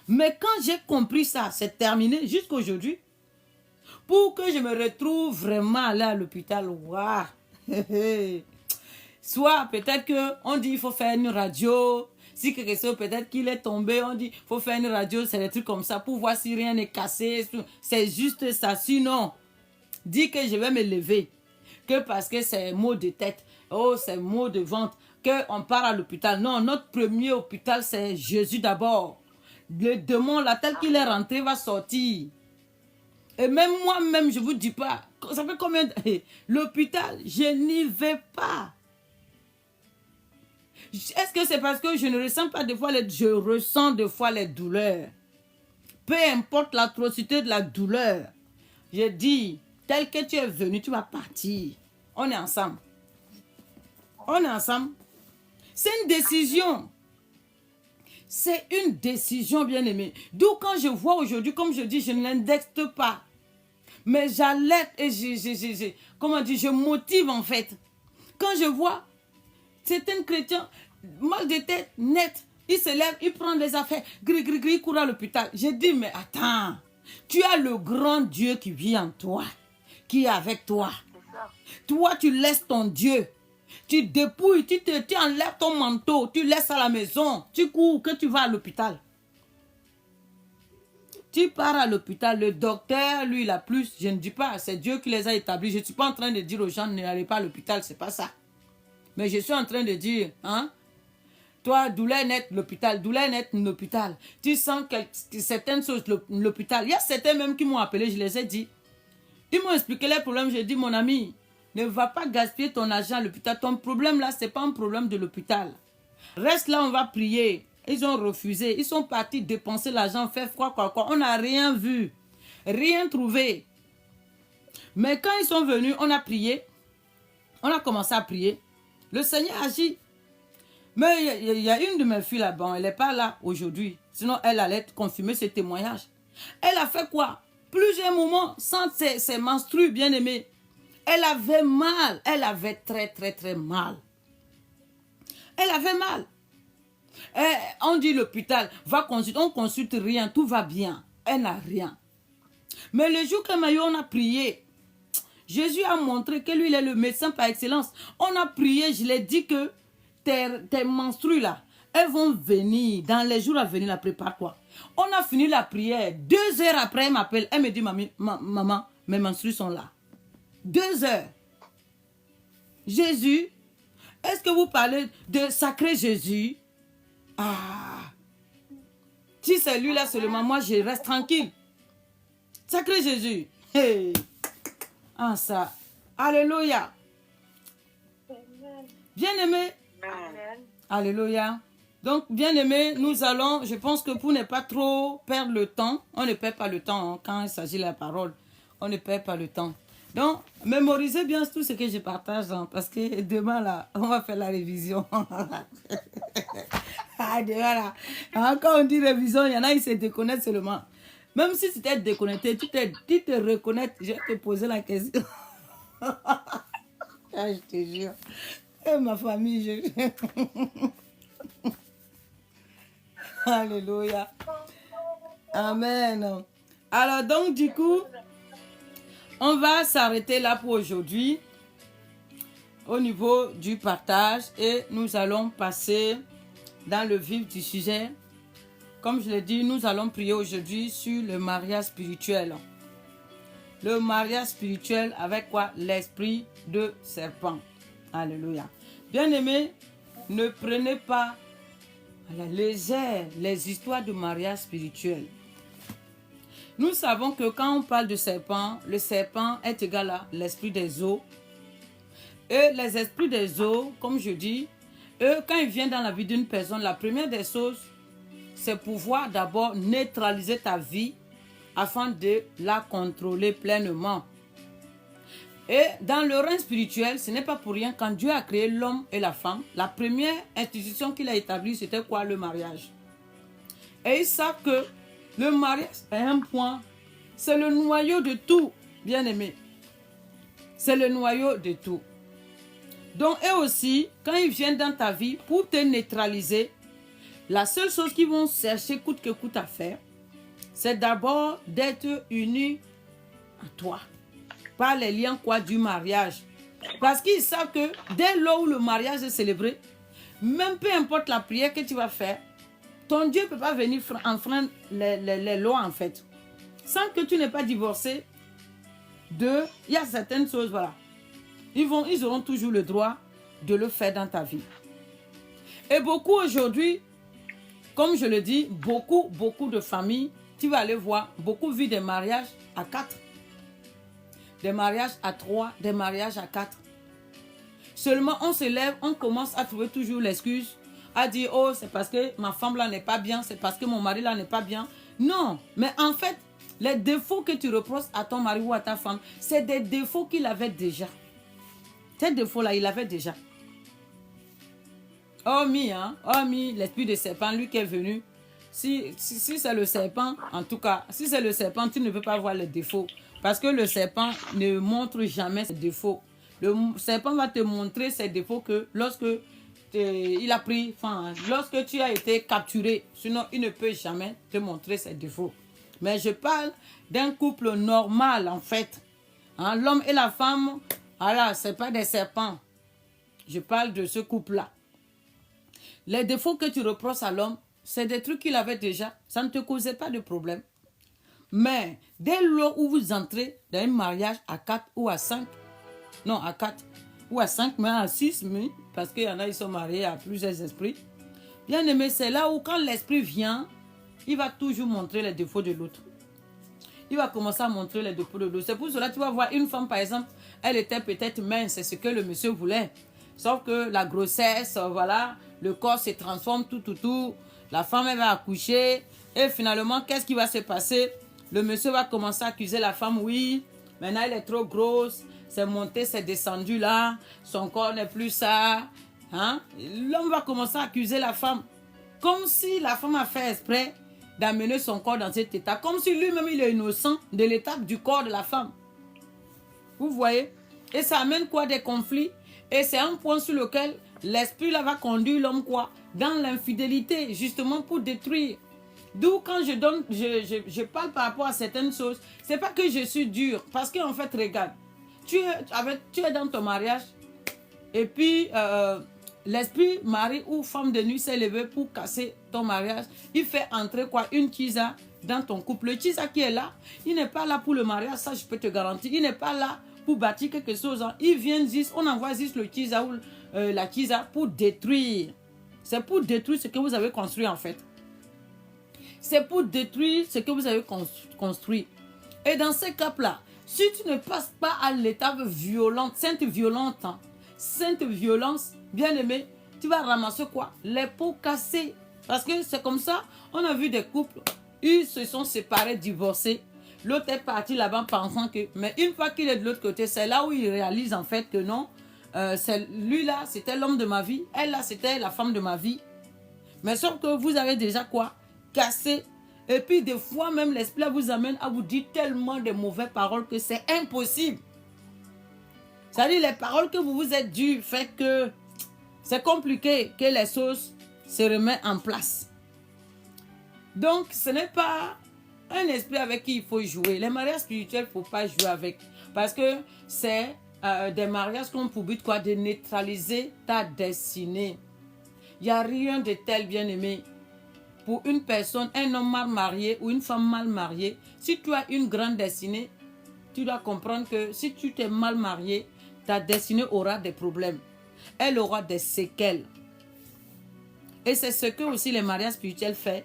Mais quand j'ai compris ça, c'est terminé jusqu'à aujourd'hui. Pour que je me retrouve vraiment aller à l'hôpital, waouh! Soit peut-être qu'on dit il faut faire une radio. Si quelque chose peut-être qu'il est tombé, on dit il faut faire une radio, c'est des trucs comme ça pour voir si rien n'est cassé. C'est juste ça. Sinon, dis que je vais me lever. Que parce que c'est maux de tête, oh c'est maux de ventre, qu'on part à l'hôpital. Non, notre premier hôpital c'est Jésus d'abord. Le démon là, tel qu'il est rentré, va sortir. Et même moi-même, je ne vous dis pas, ça fait combien de... L'hôpital, je n'y vais pas. Est-ce que c'est parce que je ne ressens pas des fois je ressens des fois les douleurs. Peu importe l'atrocité de la douleur. Je dis, tel que tu es venu, tu vas partir. On est ensemble. On est ensemble. C'est une décision. C'est une décision, bien aimée. D'où quand je vois aujourd'hui, comme je dis, je ne l'indexe pas. Mais j'alerte et je motive en fait. Quand je vois certains chrétiens, mal de tête, net, il se lève, il prend des affaires, il court à l'hôpital. Je dis, mais attends, tu as le grand Dieu qui vit en toi, qui est avec toi. Toi, tu laisses ton Dieu. Tu dépouilles, tu enlèves ton manteau, tu laisses à la maison, tu cours, que tu vas à l'hôpital. Tu pars à l'hôpital, le docteur, lui, il a plus, je ne dis pas, c'est Dieu qui les a établis. Je ne suis pas en train de dire aux gens, n'allez pas à l'hôpital, c'est pas ça. Mais je suis en train de dire, hein, toi, douleur nette, l'hôpital, douleur nette, l'hôpital. Tu sens que certaines choses, l'hôpital. Il y a certains même qui m'ont appelé, je les ai dit. Ils m'ont expliqué les problèmes, j'ai dit, mon ami, ne va pas gaspiller ton argent à l'hôpital. Ton problème là, ce n'est pas un problème de l'hôpital. Reste là, on va prier. Ils ont refusé. Ils sont partis dépenser l'argent, faire quoi. On n'a rien vu. Rien trouvé. Mais quand ils sont venus, on a prié. On a commencé à prier. Le Seigneur agit. Mais il y a une de mes filles là-bas. Elle n'est pas là aujourd'hui. Sinon, elle allait confirmer ce témoignage. Elle a fait quoi? Plusieurs moments sans ses menstrues, bien aimés. Elle avait mal. Elle avait très, très, très mal. Elle avait mal. On dit l'hôpital, va consulter, on consulte rien, tout va bien. Elle n'a rien. Mais le jour on a prié, Jésus a montré que lui, il est le médecin par excellence. On a prié, je l'ai dit que tes menstrues là, elles vont venir dans les jours à venir, la prépare-toi. On a fini la prière. 2 heures après, elle m'appelle. Elle me dit, maman, mes menstrues sont là. 2 heures. Jésus, est-ce que vous parlez de sacré Jésus? Ah, si c'est lui là seulement, moi je reste tranquille. Sacré Jésus. Hey. Ah ça. Alléluia. Bien aimé. Alléluia. Donc, bien aimé, nous allons, je pense que pour ne pas trop perdre le temps, on ne perd pas le temps hein, quand il s'agit de la parole. On ne perd pas le temps. Donc, mémorisez bien tout ce que je partage hein, parce que demain, là, on va faire la révision. Ah, demain, là, hein, quand on dit révision, il y en a qui se déconnectent seulement. Même si tu t'es déconnecté, tu te reconnais, je vais te poser la question. Ah, je te jure. Et ma famille, je... Alléluia. Amen. Alors donc du coup, on va s'arrêter là pour aujourd'hui au niveau du partage et nous allons passer dans le vif du sujet. Comme je l'ai dit, nous allons prier aujourd'hui sur le mariage spirituel. Le mariage spirituel avec quoi? L'esprit de serpent. Alléluia. Bien-aimés, ne prenez pas à la légère les histoires de mariage spirituel. Nous savons que quand on parle de serpent, le serpent est égal à l'esprit des eaux. Et les esprits des eaux, comme je dis, eux, quand ils viennent dans la vie d'une personne, la première des choses, c'est pouvoir d'abord neutraliser ta vie afin de la contrôler pleinement. Et dans le règne spirituel, ce n'est pas pour rien, quand Dieu a créé l'homme et la femme, la première institution qu'il a établie, c'était quoi? Le mariage. Et ils savent que le mariage est un point, c'est le noyau de tout, bien aimé. C'est le noyau de tout. Donc, eux aussi, quand ils viennent dans ta vie, pour te neutraliser, la seule chose qu'ils vont chercher coûte que coûte à faire, c'est d'abord d'être unis à toi. Par les liens quoi du mariage. Parce qu'ils savent que dès lors où le mariage est célébré, même peu importe la prière que tu vas faire, ton Dieu ne peut pas venir enfreindre les lois en fait. Sans que tu n'aies pas divorcé, il y a certaines choses, voilà. Ils auront toujours le droit de le faire dans ta vie. Et beaucoup aujourd'hui, comme je le dis, beaucoup de familles, tu vas aller voir, beaucoup vivent des mariages à 4. Des mariages à 3, des mariages à 4. Seulement, on se lève, on commence à trouver toujours l'excuse, à dire, oh, c'est parce que ma femme là n'est pas bien, c'est parce que mon mari là n'est pas bien. Non, mais en fait, les défauts que tu reproches à ton mari ou à ta femme, c'est des défauts qu'il avait déjà. Ces défauts-là, il avait déjà. Hormis l'esprit de serpent, lui qui est venu. Si c'est le serpent, en tout cas, si c'est le serpent, tu ne peux pas voir les défauts. Parce que le serpent ne montre jamais ses défauts. Le serpent va te montrer ses défauts que lorsque lorsque tu as été capturé. Sinon, il ne peut jamais te montrer ses défauts. Mais je parle d'un couple normal, en fait. Hein, l'homme et la femme, voilà, ce n'est pas des serpents. Je parle de ce couple-là. Les défauts que tu reproches à l'homme, c'est des trucs qu'il avait déjà. Ça ne te causait pas de problème. Mais dès lors où vous entrez dans un mariage à 4 ou à 5, non à 4 ou à 5, mais à 6, parce qu'il y en a qui sont mariés à plusieurs esprits. Bien aimé, c'est là où quand l'esprit vient, il va toujours montrer les défauts de l'autre. Il va commencer à montrer les défauts de l'autre. C'est pour cela que tu vas voir une femme, par exemple, elle était peut-être mince, c'est ce que le monsieur voulait. Sauf que la grossesse, voilà, le corps se transforme, tout. La femme, elle va accoucher. Et finalement, qu'est-ce qui va se passer? Le monsieur va commencer à accuser la femme. Oui, maintenant, elle est trop grosse. C'est monté, c'est descendu là. Son corps n'est plus ça. Hein? L'homme va commencer à accuser la femme. Comme si la femme a fait exprès d'amener son corps dans cet état. Comme si lui-même, il est innocent de l'étape du corps de la femme. Vous voyez? Et ça amène quoi? Des conflits. Et c'est un point sur lequel l'esprit là va conduire l'homme quoi? Dans l'infidélité, justement pour détruire. D'où quand je parle par rapport à certaines choses, c'est pas que je suis dur, parce qu'en fait, regarde, tu es dans ton mariage, et puis l'esprit mari ou femme de nuit s'est levé pour casser ton mariage. Il fait entrer quoi? Une tisa dans ton couple. Le tisa qui est là, il n'est pas là pour le mariage, ça je peux te garantir. Il n'est pas là pour bâtir quelque chose. Il vient juste, on envoie juste le tisa ou la tisa pour détruire. C'est pour détruire ce que vous avez construit en fait. C'est pour détruire ce que vous avez construit. Et dans ce cas-là, si tu ne passes pas à l'étape violente, sainte violence, bien aimé, tu vas ramasser quoi? Les pots cassés. Parce que c'est comme ça, on a vu des couples, ils se sont séparés, divorcés. L'autre est parti là-bas pensant que... Mais une fois qu'il est de l'autre côté, c'est là où il réalise en fait que non, lui-là, c'était l'homme de ma vie. Elle-là, c'était la femme de ma vie. Mais sauf que vous avez déjà quoi? Cassé. Et puis des fois même, l'esprit vous amène à vous dire tellement de mauvaises paroles que c'est impossible. C'est-à-dire les paroles que vous vous êtes dues fait que c'est compliqué que les choses se remettent en place. Donc, ce n'est pas un esprit avec qui il faut jouer. Les mariages spirituels, il ne faut pas jouer avec. Parce que c'est des mariages qui ont pour but quoi? De neutraliser ta destinée. Il n'y a rien de tel, bien-aimé. Pour une personne, un homme mal marié ou une femme mal mariée, si tu as une grande destinée, tu dois comprendre que si tu t'es mal marié, ta destinée aura des problèmes. Elle aura des séquelles. Et c'est ce que aussi les mariages spirituels font.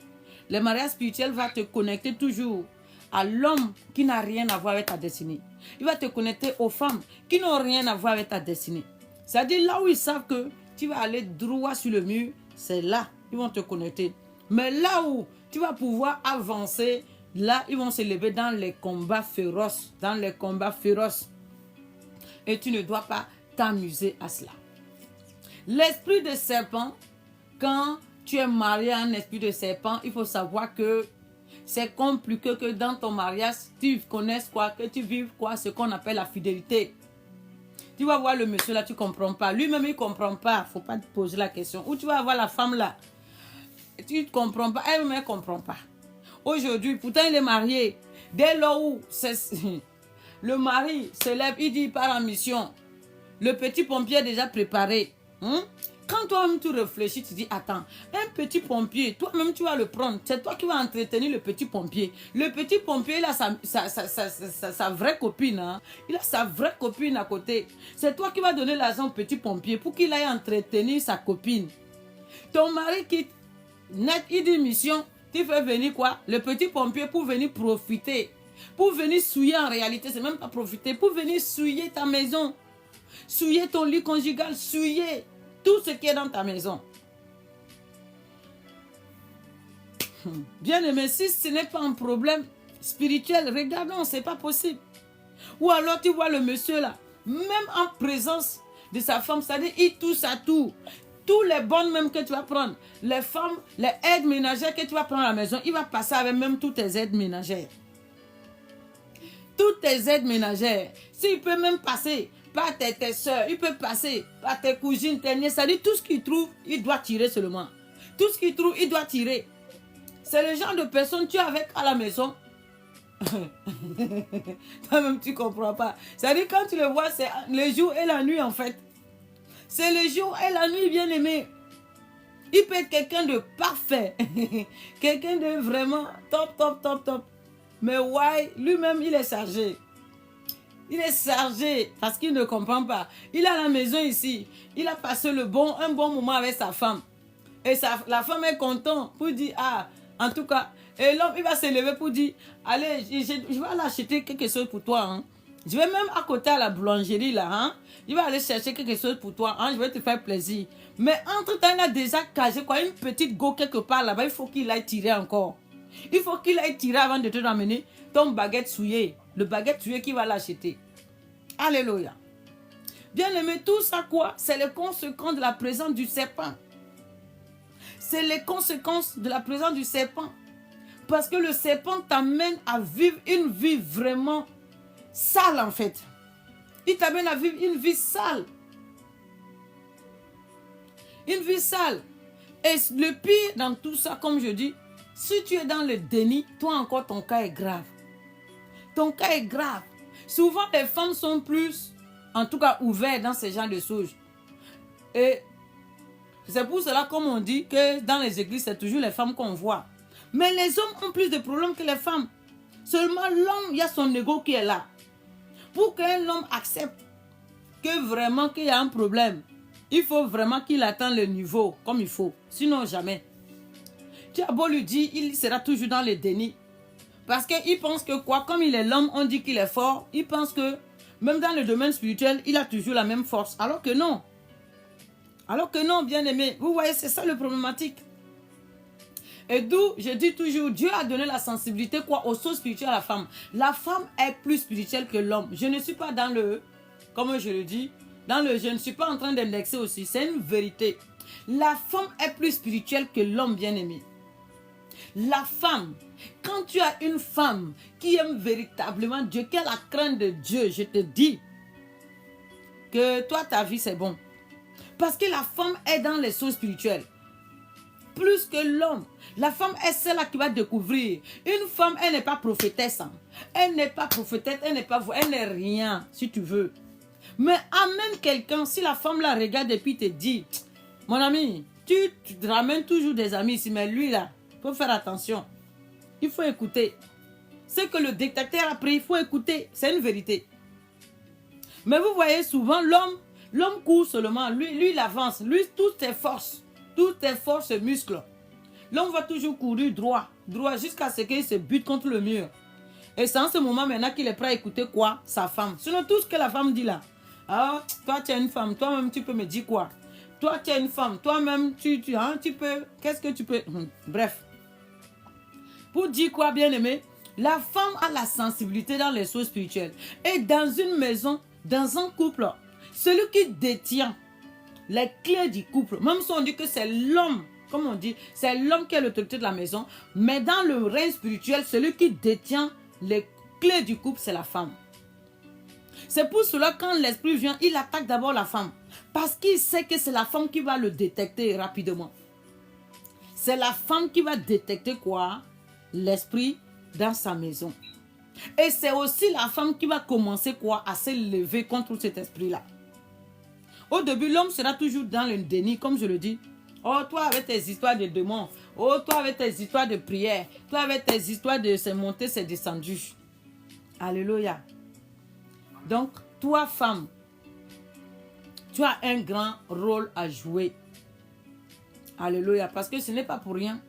Le mariage spirituel va te connecter toujours à l'homme qui n'a rien à voir avec ta destinée. Il va te connecter aux femmes qui n'ont rien à voir avec ta destinée. C'est-à-dire là où ils savent que tu vas aller droit sur le mur, c'est là ils vont te connecter. Mais là où tu vas pouvoir avancer, là ils vont se lever dans les combats féroces. Dans les combats féroces. Et tu ne dois pas t'amuser à cela. L'esprit de serpent, quand tu es marié à un esprit de serpent, il faut savoir que c'est compliqué que dans ton mariage, tu connaisses quoi, que tu vives quoi, ce qu'on appelle la fidélité. Tu vas voir le monsieur là, tu ne comprends pas. Lui-même, il ne comprend pas. Il ne faut pas te poser la question. Ou tu vas voir la femme là, tu ne comprends pas. Elle-même, elle ne comprend pas. Aujourd'hui, pourtant, il est marié. Dès lors où le mari se lève, il dit, il part en mission. Le petit pompier est déjà préparé. Quand toi-même tu réfléchis, tu dis, attends, un petit pompier, toi-même tu vas le prendre. C'est toi qui vas entretenir le petit pompier. Le petit pompier, il a sa vraie copine. Hein? Il a sa vraie copine à côté. C'est toi qui vas donner l'argent au petit pompier pour qu'il aille entretenir sa copine. Ton mari quitte net, il dit mission, tu fais venir quoi? Le petit pompier pour venir profiter. Pour venir souiller en réalité, c'est même pas profiter. Pour venir souiller ta maison. Souiller ton lit conjugal, souiller tout ce qui est dans ta maison. Bien aimé, si ce n'est pas un problème spirituel, regardons, c'est pas possible. Ou alors tu vois le monsieur là, même en présence de sa femme, c'est-à-dire il touche à tout. Tous les bonnes même que tu vas prendre, les femmes, les aides ménagères que tu vas prendre à la maison, il va passer avec même toutes tes aides ménagères. Toutes tes aides ménagères. S'il peut même passer par tes soeurs, il peut passer par tes cousines, tes nièces. C'est-à-dire tout ce qu'il trouve, il doit tirer seulement. Tout ce qu'il trouve, il doit tirer. C'est le genre de personne que tu es avec à la maison. Toi-même, tu ne comprends pas. C'est-à-dire quand tu le vois, c'est le jour et la nuit en fait. C'est le jour et la nuit, bien aimé. Il peut être quelqu'un de parfait. Quelqu'un de vraiment top. Mais ouais, lui-même, il est chargé. Il est chargé parce qu'il ne comprend pas. Il est à la maison ici. Il a passé un bon moment avec sa femme. Et la femme est contente pour dire, ah, en tout cas. Et l'homme, il va se lever pour dire, allez, je vais aller acheter quelque chose pour toi. Hein. Je vais même à côté à la boulangerie là. Hein. Je vais aller chercher quelque chose pour toi. Hein. Je vais te faire plaisir. Mais entre-temps, il a déjà cagé quoi, une petite go quelque part là-bas. Il faut qu'il aille tirer encore. Il faut qu'il aille tirer avant de te ramener ton baguette souillée. Le baguette souillé qui va l'acheter. Alléluia. Bien aimé, tout ça quoi? C'est les conséquences de la présence du serpent. C'est les conséquences de la présence du serpent. Parce que le serpent t'amène à vivre une vie vraiment sale en fait. Il t'amène à vivre une vie sale. Une vie sale. Et le pire dans tout ça, comme je dis, si tu es dans le déni, toi encore ton cas est grave. Ton cas est grave. Souvent les femmes sont plus, en tout cas ouvertes dans ce genre de choses. Et c'est pour cela, comme on dit, que dans les églises, c'est toujours les femmes qu'on voit. Mais les hommes ont plus de problèmes que les femmes. Seulement l'homme, il y a son ego qui est là. Pour qu'un homme accepte que vraiment qu'il y a un problème, il faut vraiment qu'il atteigne le niveau comme il faut. Sinon, jamais. Tu as beau lui dire, il sera toujours dans le déni. Parce qu'il pense que quoi, comme il est l'homme, on dit qu'il est fort. Il pense que même dans le domaine spirituel, il a toujours la même force. Alors que non. Alors que non, bien-aimé, vous voyez, c'est ça le problématique. Et d'où, je dis toujours, Dieu a donné la sensibilité quoi, aux choses spirituelles à la femme. La femme est plus spirituelle que l'homme. Je ne suis pas dans le, comme je le dis, je ne suis pas en train d'indexer aussi. C'est une vérité. La femme est plus spirituelle que l'homme, bien-aimé. La femme, quand tu as une femme qui aime véritablement Dieu, qui a la crainte de Dieu, je te dis que toi, ta vie, c'est bon. Parce que la femme est dans les choses spirituelles. Plus que l'homme. La femme est celle qui va découvrir. Une femme, elle n'est pas prophétesse. Elle n'est pas prophétesse, elle n'est rien, si tu veux. Mais amène quelqu'un, si la femme la regarde et puis te dit, mon ami, tu te ramènes toujours des amis ici, mais lui là, il faut faire attention. Il faut écouter. Ce que le dictateur a pris, il faut écouter. C'est une vérité. Mais vous voyez souvent, l'homme court seulement. Lui, il avance. Lui, toutes ses forces se musclent. L'homme va toujours courir droit jusqu'à ce qu'il se bute contre le mur. Et c'est en ce moment maintenant qu'il est prêt à écouter quoi? Sa femme. Sinon, tout ce que la femme dit là. Ah, toi, tu es une femme. Toi-même, tu peux me dire quoi? Toi, tu es une femme. Toi-même, tu peux... Qu'est-ce que tu peux... Bref. Pour dire quoi, bien-aimé? La femme a la sensibilité dans les choses spirituelles. Et dans une maison, dans un couple, celui qui détient les clés du couple, même si on dit que c'est l'homme, comme on dit, c'est l'homme qui a l'autorité de la maison, mais dans le règne spirituel, celui qui détient les clés du couple, c'est la femme. C'est pour cela quand l'esprit vient, il attaque d'abord la femme. Parce qu'il sait que c'est la femme qui va le détecter rapidement. C'est la femme qui va détecter quoi? L'esprit dans sa maison. Et c'est aussi la femme qui va commencer quoi? À se lever contre cet esprit-là. Au début, l'homme sera toujours dans le déni, comme je le dis. Oh, toi avec tes histoires de démons. Oh, toi avec tes histoires de prière. Toi avec tes histoires de c'est monté, c'est descendu. Alléluia. Donc, toi, femme, tu as un grand rôle à jouer. Alléluia. Parce que ce n'est pas pour rien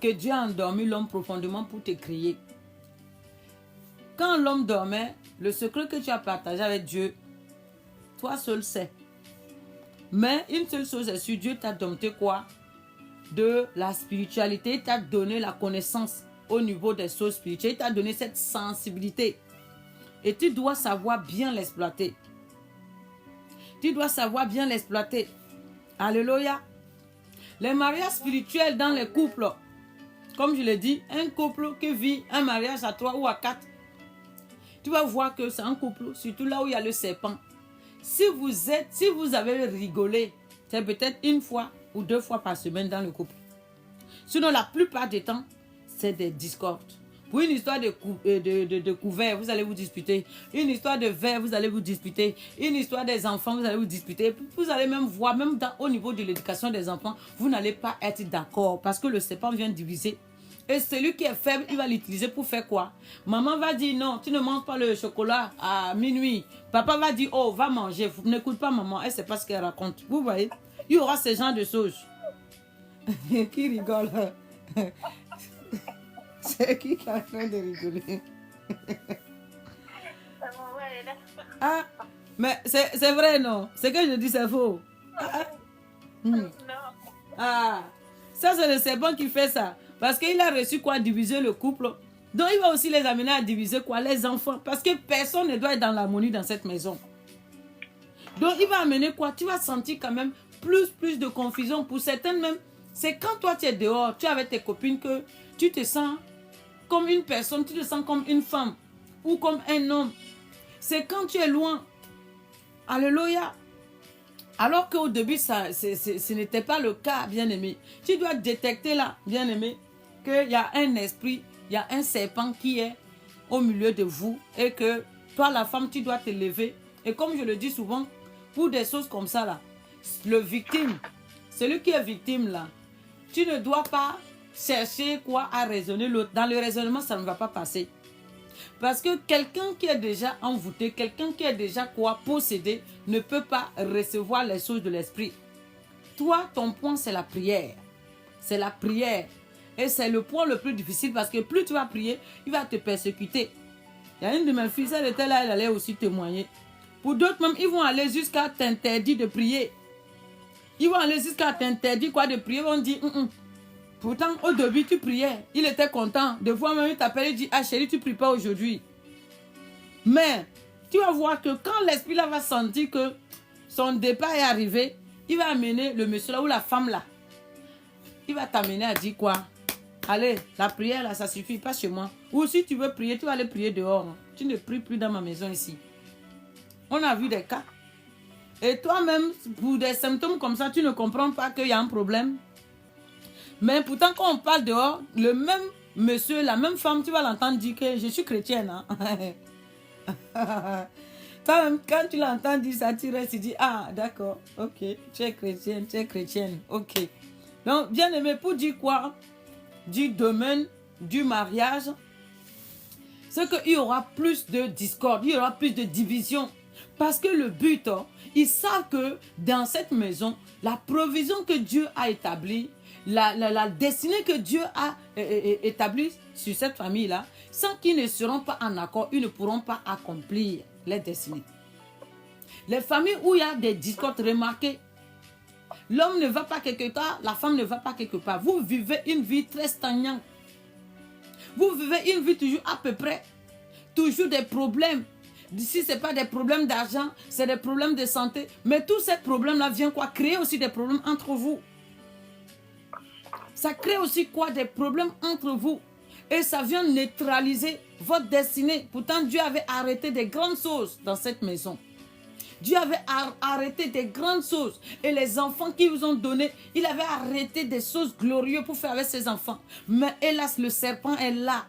que Dieu a endormi l'homme profondément pour te créer. Quand l'homme dormait, le secret que tu as partagé avec Dieu, toi seul sais. Mais une seule chose est sûre, Dieu t'a dompté quoi? De la spiritualité, il t'a donné la connaissance au niveau des choses spirituelles, il t'a donné cette sensibilité. Et tu dois savoir bien l'exploiter. Tu dois savoir bien l'exploiter. Alléluia. Les mariages spirituels dans les couples, comme je l'ai dit, un couple qui vit un mariage à 3 ou à 4, tu vas voir que c'est un couple, surtout là où il y a le serpent. Si vous avez rigolé, c'est peut-être 1 fois ou 2 fois par semaine dans le couple. Sinon, la plupart du temps, c'est des discordes. Pour une histoire de couvert, vous allez vous disputer. Une histoire de verre, vous allez vous disputer. Une histoire des enfants, vous allez vous disputer. Vous allez même voir, même au niveau de l'éducation des enfants, vous n'allez pas être d'accord parce que le serpent vient diviser. Et celui qui est faible, il va l'utiliser pour faire quoi? Maman va dire non, tu ne manges pas le chocolat à minuit. Papa va dire oh, va manger. N'écoute pas maman, elle ne sait pas ce qu'elle raconte. Vous voyez? Il y aura ce genre de choses. Qui rigole? C'est qui est en train de rigoler? Ah, mais c'est vrai, non? Ce que je dis, c'est faux. Ah, ça, c'est le serpent qui fait ça. Parce qu'il a reçu quoi? Diviser le couple. Donc, il va aussi les amener à diviser quoi? Les enfants. Parce que personne ne doit être dans l'harmonie dans cette maison. Donc, il va amener quoi? Tu vas sentir quand même plus de confusion. Pour certaines même, c'est quand toi, tu es dehors, tu es avec tes copines que tu te sens comme une personne, tu te sens comme une femme ou comme un homme. C'est quand tu es loin. Alléluia. Alors qu'au début, ce n'était pas le cas, bien-aimé. Tu dois détecter là, bien-aimé, qu'il y a un esprit, il y a un serpent qui est au milieu de vous et que toi, la femme, tu dois te lever. Et comme je le dis souvent, pour des choses comme ça là, le victime, celui qui est victime là, tu ne dois pas chercher quoi à raisonner l'autre. Dans le raisonnement, ça ne va pas passer. Parce que quelqu'un qui est déjà envoûté, quelqu'un qui est déjà quoi possédé, ne peut pas recevoir les choses de l'esprit. Toi, ton point, c'est la prière. C'est la prière. Et c'est le point le plus difficile parce que plus tu vas prier, il va te persécuter. Il y a une de mes filles, elle était là, elle allait aussi témoigner. Pour d'autres même, ils vont aller jusqu'à t'interdire de prier. Ils vont aller jusqu'à t'interdire quoi de prier. Ils vont dire, Pourtant, au début, tu priais. Il était content. Des fois, même, il t'appelle et dit, ah chérie, tu ne pries pas aujourd'hui. Mais, tu vas voir que quand l'esprit là va sentir que son départ est arrivé, il va amener le monsieur là ou la femme là. Il va t'amener à dire quoi? Allez, la prière là, ça suffit, pas chez moi. Ou si tu veux prier, tu vas aller prier dehors. Tu ne pries plus dans ma maison ici. On a vu des cas. Et toi-même, pour des symptômes comme ça, tu ne comprends pas qu'il y a un problème. Mais pourtant, quand on parle dehors, le même monsieur, la même femme, tu vas l'entendre dire que je suis chrétienne. Hein? Toi-même, quand tu l'entends dire ça, tu restes, tu dis, ah, d'accord, ok, tu es chrétienne, ok. Donc, bien aimé, pour dire quoi? Du domaine du mariage, c'est qu'il y aura plus de discorde, il y aura plus de division. Parce que le but, ils savent que dans cette maison, la provision que Dieu a établie, la destinée que Dieu a établie sur cette famille-là, sans qu'ils ne seront pas en accord, ils ne pourront pas accomplir les destinées. Les familles où il y a des discordes, remarquez, l'homme ne va pas quelque part, la femme ne va pas quelque part. Vous vivez une vie très stagnante. Vous vivez une vie toujours à peu près. Toujours des problèmes. Si ce n'est pas des problèmes d'argent, c'est des problèmes de santé. Mais tous ces problèmes-là viennent quoi? Créer aussi des problèmes entre vous. Ça crée aussi quoi? Des problèmes entre vous. Et ça vient neutraliser votre destinée. Pourtant, Dieu avait arrêté des grandes choses dans cette maison. Dieu avait arrêté des grandes choses. Et les enfants qui vous ont donné, il avait arrêté des choses glorieuses pour faire avec ses enfants. Mais hélas, le serpent est là.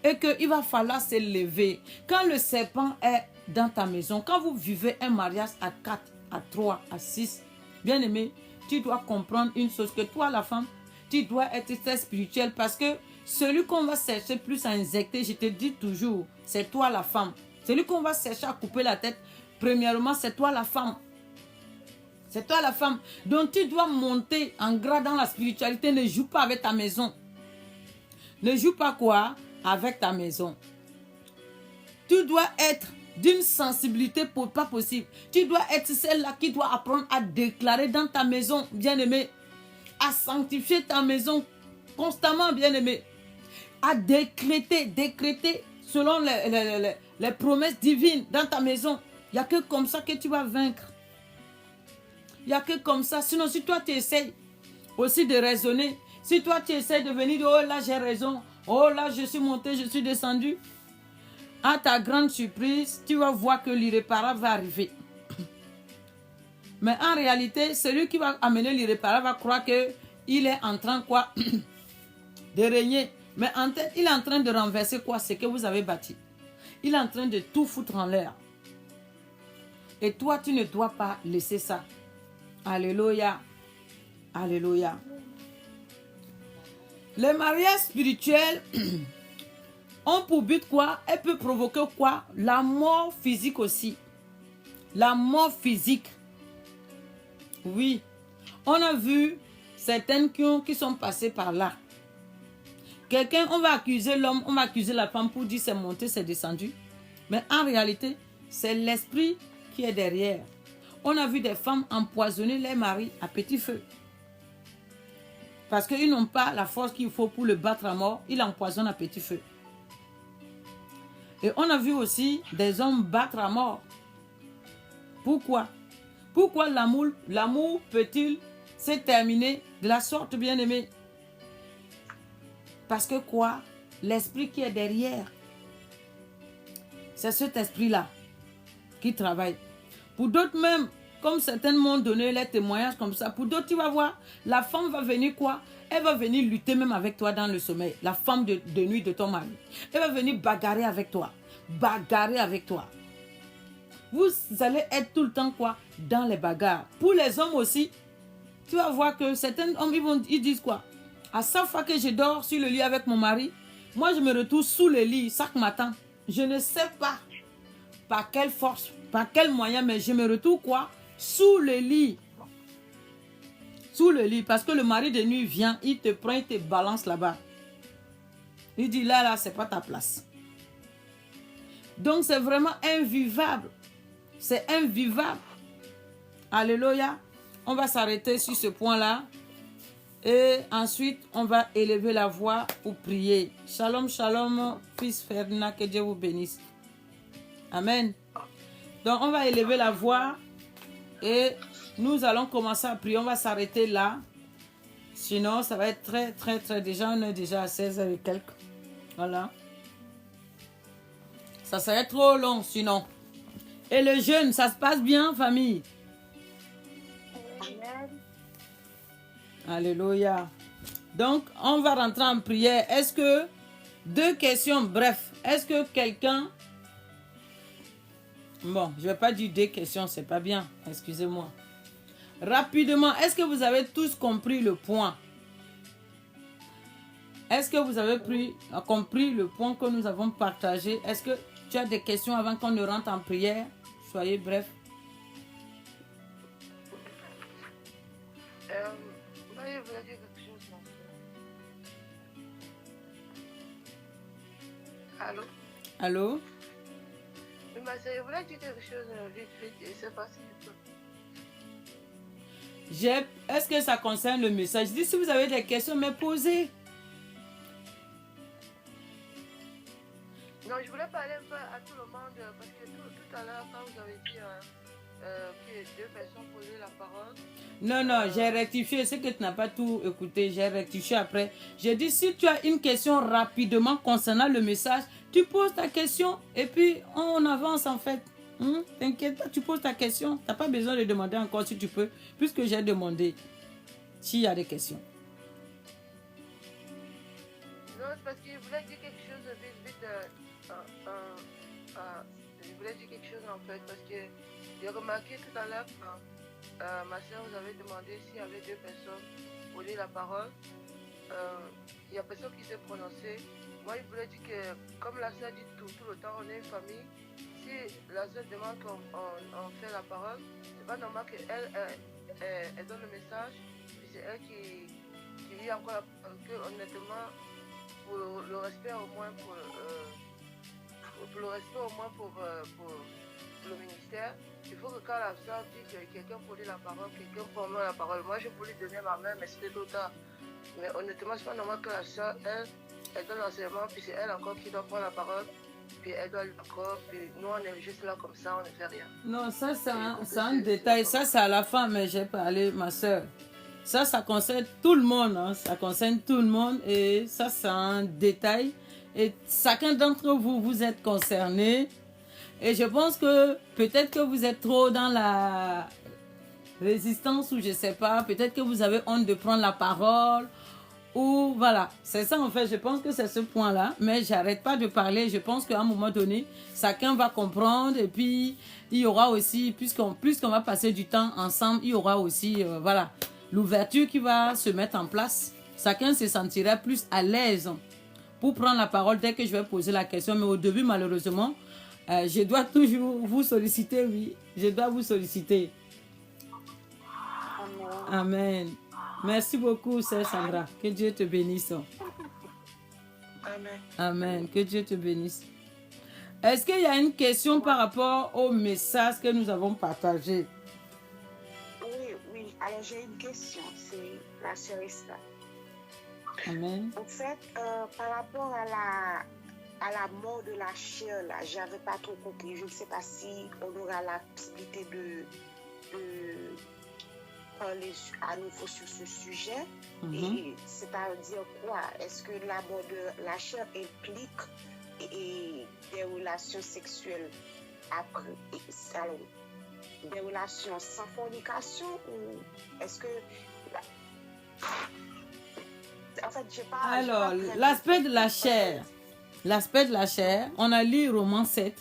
Et qu'il va falloir se lever. Quand le serpent est dans ta maison, quand vous vivez un mariage à 4, à 3, à 6, bien aimé, tu dois comprendre une chose, que toi, la femme, tu dois être très spirituel parce que celui qu'on va chercher plus à injecter, je te dis toujours, c'est toi la femme. Celui qu'on va chercher à couper la tête, premièrement, c'est toi la femme. C'est toi la femme. Donc tu dois monter en grade dans la spiritualité. Ne joue pas avec ta maison. Ne joue pas quoi? Avec ta maison. Tu dois être d'une sensibilité pas possible. Tu dois être celle-là qui doit apprendre à déclarer dans ta maison, bien-aimé, à sanctifier ta maison constamment, bien-aimé, à décréter selon les promesses divines dans ta maison. Il n'y a que comme ça que tu vas vaincre. Il n'y a que comme ça. Sinon, si toi, tu essayes aussi de raisonner, si toi, tu essayes de venir, oh là, j'ai raison, oh là, je suis monté, je suis descendu, à ta grande surprise, tu vas voir que l'irréparable va arriver. Mais en réalité, celui qui va amener l'irréparable va croire qu'il est en train quoi de régner. Mais en tête, il est en train de renverser quoi? Ce que vous avez bâti. Il est en train de tout foutre en l'air. Et toi, tu ne dois pas laisser ça. Alléluia. Alléluia. Les mariages spirituels ont pour but quoi? Elle peut provoquer quoi? La mort physique aussi. La mort physique. Oui. On a vu certaines qui sont passées par là. Quelqu'un, on va accuser l'homme, on va accuser la femme pour dire c'est monté, c'est descendu. Mais en réalité, c'est l'esprit qui est derrière. On a vu des femmes empoisonner les maris à petit feu. Parce qu'ils n'ont pas la force qu'il faut pour le battre à mort, ils l'empoisonnent à petit feu. Et on a vu aussi des hommes battre à mort. Pourquoi? Pourquoi l'amour peut-il se terminer de la sorte, bien-aimé? Parce que quoi? L'esprit qui est derrière, c'est cet esprit-là qui travaille. Pour d'autres même, comme certains m'ont donné les témoignages comme ça, pour d'autres, tu vas voir, la femme va venir quoi? Elle va venir lutter même avec toi dans le sommeil. La femme de nuit de ton mari. Elle va venir bagarrer avec toi. Bagarrer avec toi. Vous allez être tout le temps quoi? Dans les bagarres. Pour les hommes aussi, tu vas voir que certains hommes, ils disent quoi? À chaque fois que je dors sur le lit avec mon mari, moi je me retrouve sous le lit chaque matin. Je ne sais pas par quelle force, par quel moyen, mais je me retrouve quoi? Sous le lit. Sous le lit. Parce que le mari de nuit vient, il te prend, il te balance là-bas. Il dit là, c'est pas ta place. Donc c'est vraiment invivable. C'est invivable. Alléluia. on va s'arrêter sur ce point-là. Et ensuite, on va élever la voix pour prier. Shalom, shalom, fils Ferdinand, que Dieu vous bénisse. Amen. Donc, on va élever la voix et nous allons commencer à prier. On va s'arrêter là. Sinon, ça va être très, déjà, on est déjà à 16 avec quelques. Voilà. Ça serait trop long sinon. Et le jeûne, ça se passe bien, famille? Amen. Alléluia. Donc, on va rentrer en prière. Est-ce que, 2 questions, bref, est-ce que quelqu'un... Bon, je ne vais pas dire 2 questions, c'est pas bien, excusez-moi. Rapidement, est-ce que vous avez tous compris le point? Est-ce que vous avez compris le point que nous avons partagé? Est-ce que tu as des questions avant qu'on ne rentre en prière? Soyez bref. Moi, je voulais dire quelque chose. Allô? Allô? Oui, ma soeur, je voulais dire quelque chose vite, et c'est facile. Est-ce que ça concerne le message? Je dis, si vous avez des questions, mais posez. Non, je voulais parler un peu à tout le monde, parce que tout à l'heure, quand vous avez dit que 2 personnes posaient la parole. Non, j'ai rectifié. C'est que tu n'as pas tout écouté. J'ai rectifié après. J'ai dit, si tu as une question rapidement concernant le message, tu poses ta question et puis on avance en fait. T'inquiète pas, tu poses ta question. Tu n'as pas besoin de demander encore si tu peux, puisque j'ai demandé s'il y a des questions. Non, c'est parce que je voulais dire quelque chose vite. Je voulais dire quelque chose en fait, parce que j'ai remarqué tout à l'heure quand ma soeur vous avait demandé s'il y avait 2 personnes pour lire la parole. Il n'y a personne qui s'est prononcé. Moi, je voulais dire que, comme la soeur dit tout le temps, on est une famille. Si la soeur demande qu'on fait la parole, c'est pas normal qu'elle elle donne le message, puis c'est elle qui lit encore que honnêtement, pour le respect au moins pour le ministère, il faut que quand la soeur dit que quelqu'un pour lire la parole, quelqu'un pour moi la parole, moi je voulais donner ma main, mais c'était trop tard. Mais honnêtement, c'est pas normal que la soeur, elle donne l'enseignement, puis c'est elle encore qui doit prendre la parole, puis elle doit lire encore, puis nous on est juste là comme ça, on ne fait rien. Non, ça c'est un détail, ça c'est à la fin, mais j'ai parlé, ma soeur. Ça concerne tout le monde, hein. Ça concerne tout le monde et ça c'est un détail. Et chacun d'entre vous, vous êtes concerné. Et je pense que peut-être que vous êtes trop dans la résistance ou je ne sais pas. Peut-être que vous avez honte de prendre la parole. Ou voilà, c'est ça en fait. Je pense que c'est ce point-là. Mais j'arrête pas de parler. Je pense qu'à un moment donné, chacun va comprendre. Et puis, il y aura aussi, puisqu'on va passer du temps ensemble, il y aura aussi, voilà, l'ouverture qui va se mettre en place. Chacun se sentirait plus à l'aise pour prendre la parole dès que je vais poser la question. Mais au début, malheureusement, je dois toujours vous solliciter, oui. Je dois vous solliciter. Amen. Amen. Merci beaucoup, sœur Sandra. Que Dieu te bénisse. Amen. Amen. Que Dieu te bénisse. Est-ce qu'il y a une question par rapport au message que nous avons partagé? Oui. Alors, j'ai une question. C'est la sœur Esther. Amen. En fait, par rapport à la mort de la chair, là, j'avais pas trop compris. Je ne sais pas si on aura la possibilité de parler à nouveau sur ce sujet. Et c'est-à-dire quoi? Est-ce que la mort de la chair implique des relations sexuelles après, alors, des relations sans fornication, ou est-ce que... En fait, j'ai pas... Alors, l'aspect de la chair, on a lu Romains 7.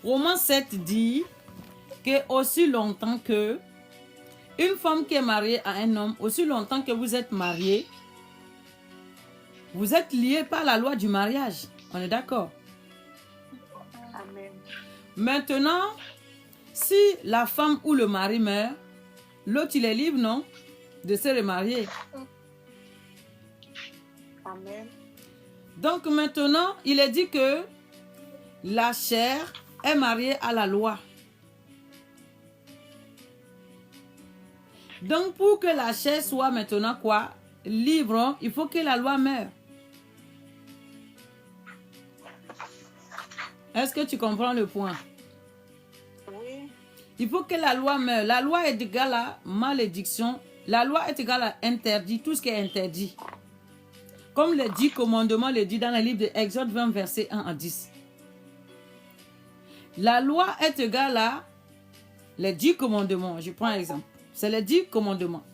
Romains 7 dit que aussi longtemps que une femme qui est mariée à un homme, aussi longtemps que vous êtes mariés, vous êtes liés par la loi du mariage. On est d'accord? Amen. Maintenant, si la femme ou le mari meurt, l'autre il est libre, non? De se remarier. Amen. Donc maintenant, il est dit que la chair est mariée à la loi. Donc, pour que la chair soit maintenant quoi? Libre, il faut que la loi meure. Est-ce que tu comprends le point? Oui. Il faut que la loi meure. La loi est égale à malédiction. La loi est égale à interdit, tout ce qui est interdit. Comme les 10 commandements le dit dans le livre de Exode 20, verset 1 à 10. La loi est égale à les 10 commandements. Je prends un exemple. C'est les 10 commandements.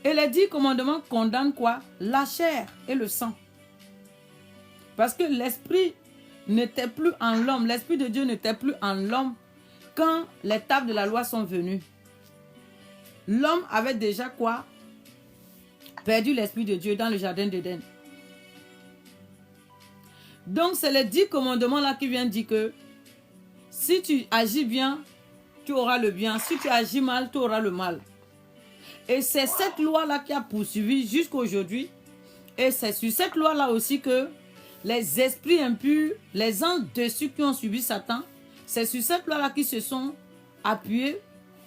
Et les 10 commandements condamnent quoi? La chair et le sang. Parce que l'esprit n'était plus en l'homme. L'esprit de Dieu n'était plus en l'homme quand les tables de la loi sont venues. L'homme avait déjà quoi? Perdu l'esprit de Dieu dans le jardin d'Éden. Donc c'est les 10 commandements là qui viennent dire que si tu agis bien, tu auras le bien. Si tu agis mal, tu auras le mal. Et c'est cette loi-là qui a poursuivi jusqu'à aujourd'hui. Et c'est sur cette loi-là aussi que les esprits impurs, les anges dessus qui ont subi Satan, c'est sur cette loi-là qu'ils se sont appuyés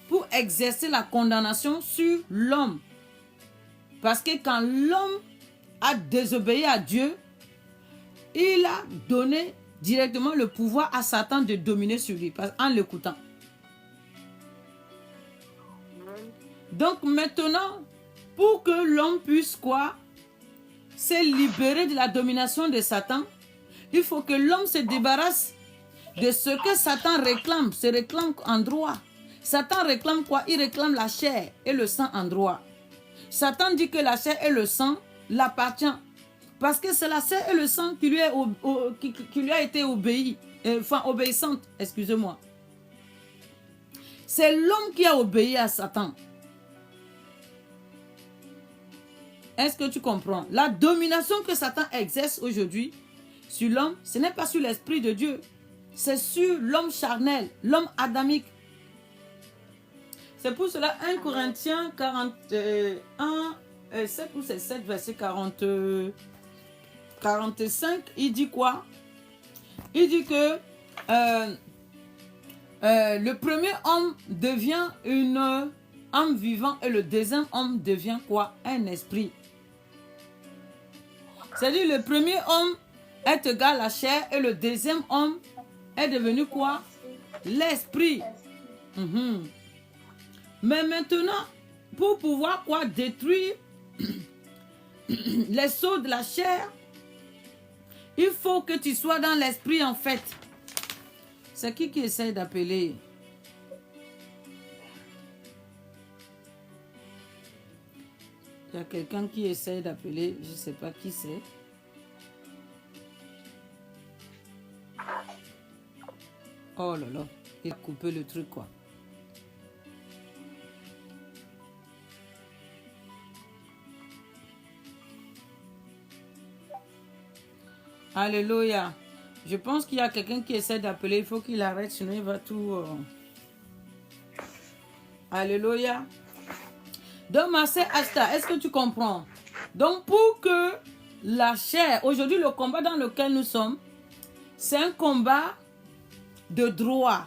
pour exercer la condamnation sur l'homme. Parce que quand l'homme a désobéi à Dieu, il a donné directement le pouvoir à Satan de dominer sur lui en l'écoutant. Donc maintenant, pour que l'homme puisse quoi? Se libérer de la domination de Satan, il faut que l'homme se débarrasse de ce que Satan réclame, se réclame en droit. Satan réclame quoi? Il réclame la chair et le sang en droit. Satan dit que la chair et le sang l'appartient. Parce que c'est la chair et le sang qui lui, qui lui a été obéissante, excusez-moi. C'est l'homme qui a obéi à Satan. Est-ce que tu comprends? La domination que Satan exerce aujourd'hui sur l'homme, ce n'est pas sur l'esprit de Dieu. C'est sur l'homme charnel, l'homme adamique. C'est pour cela 1 Corinthiens 41, 7 ou c'est 7, verset 45, il dit quoi? Il dit que le premier homme devient une âme vivante et le deuxième homme devient quoi? Un esprit. C'est-à-dire le premier homme est égal à la chair et le deuxième homme est devenu quoi? L'esprit. Mais maintenant, pour pouvoir quoi? Détruire les sceaux de la chair, il faut que tu sois dans l'esprit en fait. C'est qui essaie d'appeler? Il y a quelqu'un qui essaie d'appeler, je ne sais pas qui c'est. Oh là là, il a coupé le truc quoi. Alléluia. Je pense qu'il y a quelqu'un qui essaie d'appeler. Il faut qu'il arrête, sinon il va tout... Alléluia. Donc, ma sœur Asta, est-ce que tu comprends? Donc, pour que la chair... Aujourd'hui, le combat dans lequel nous sommes, c'est un combat de droit.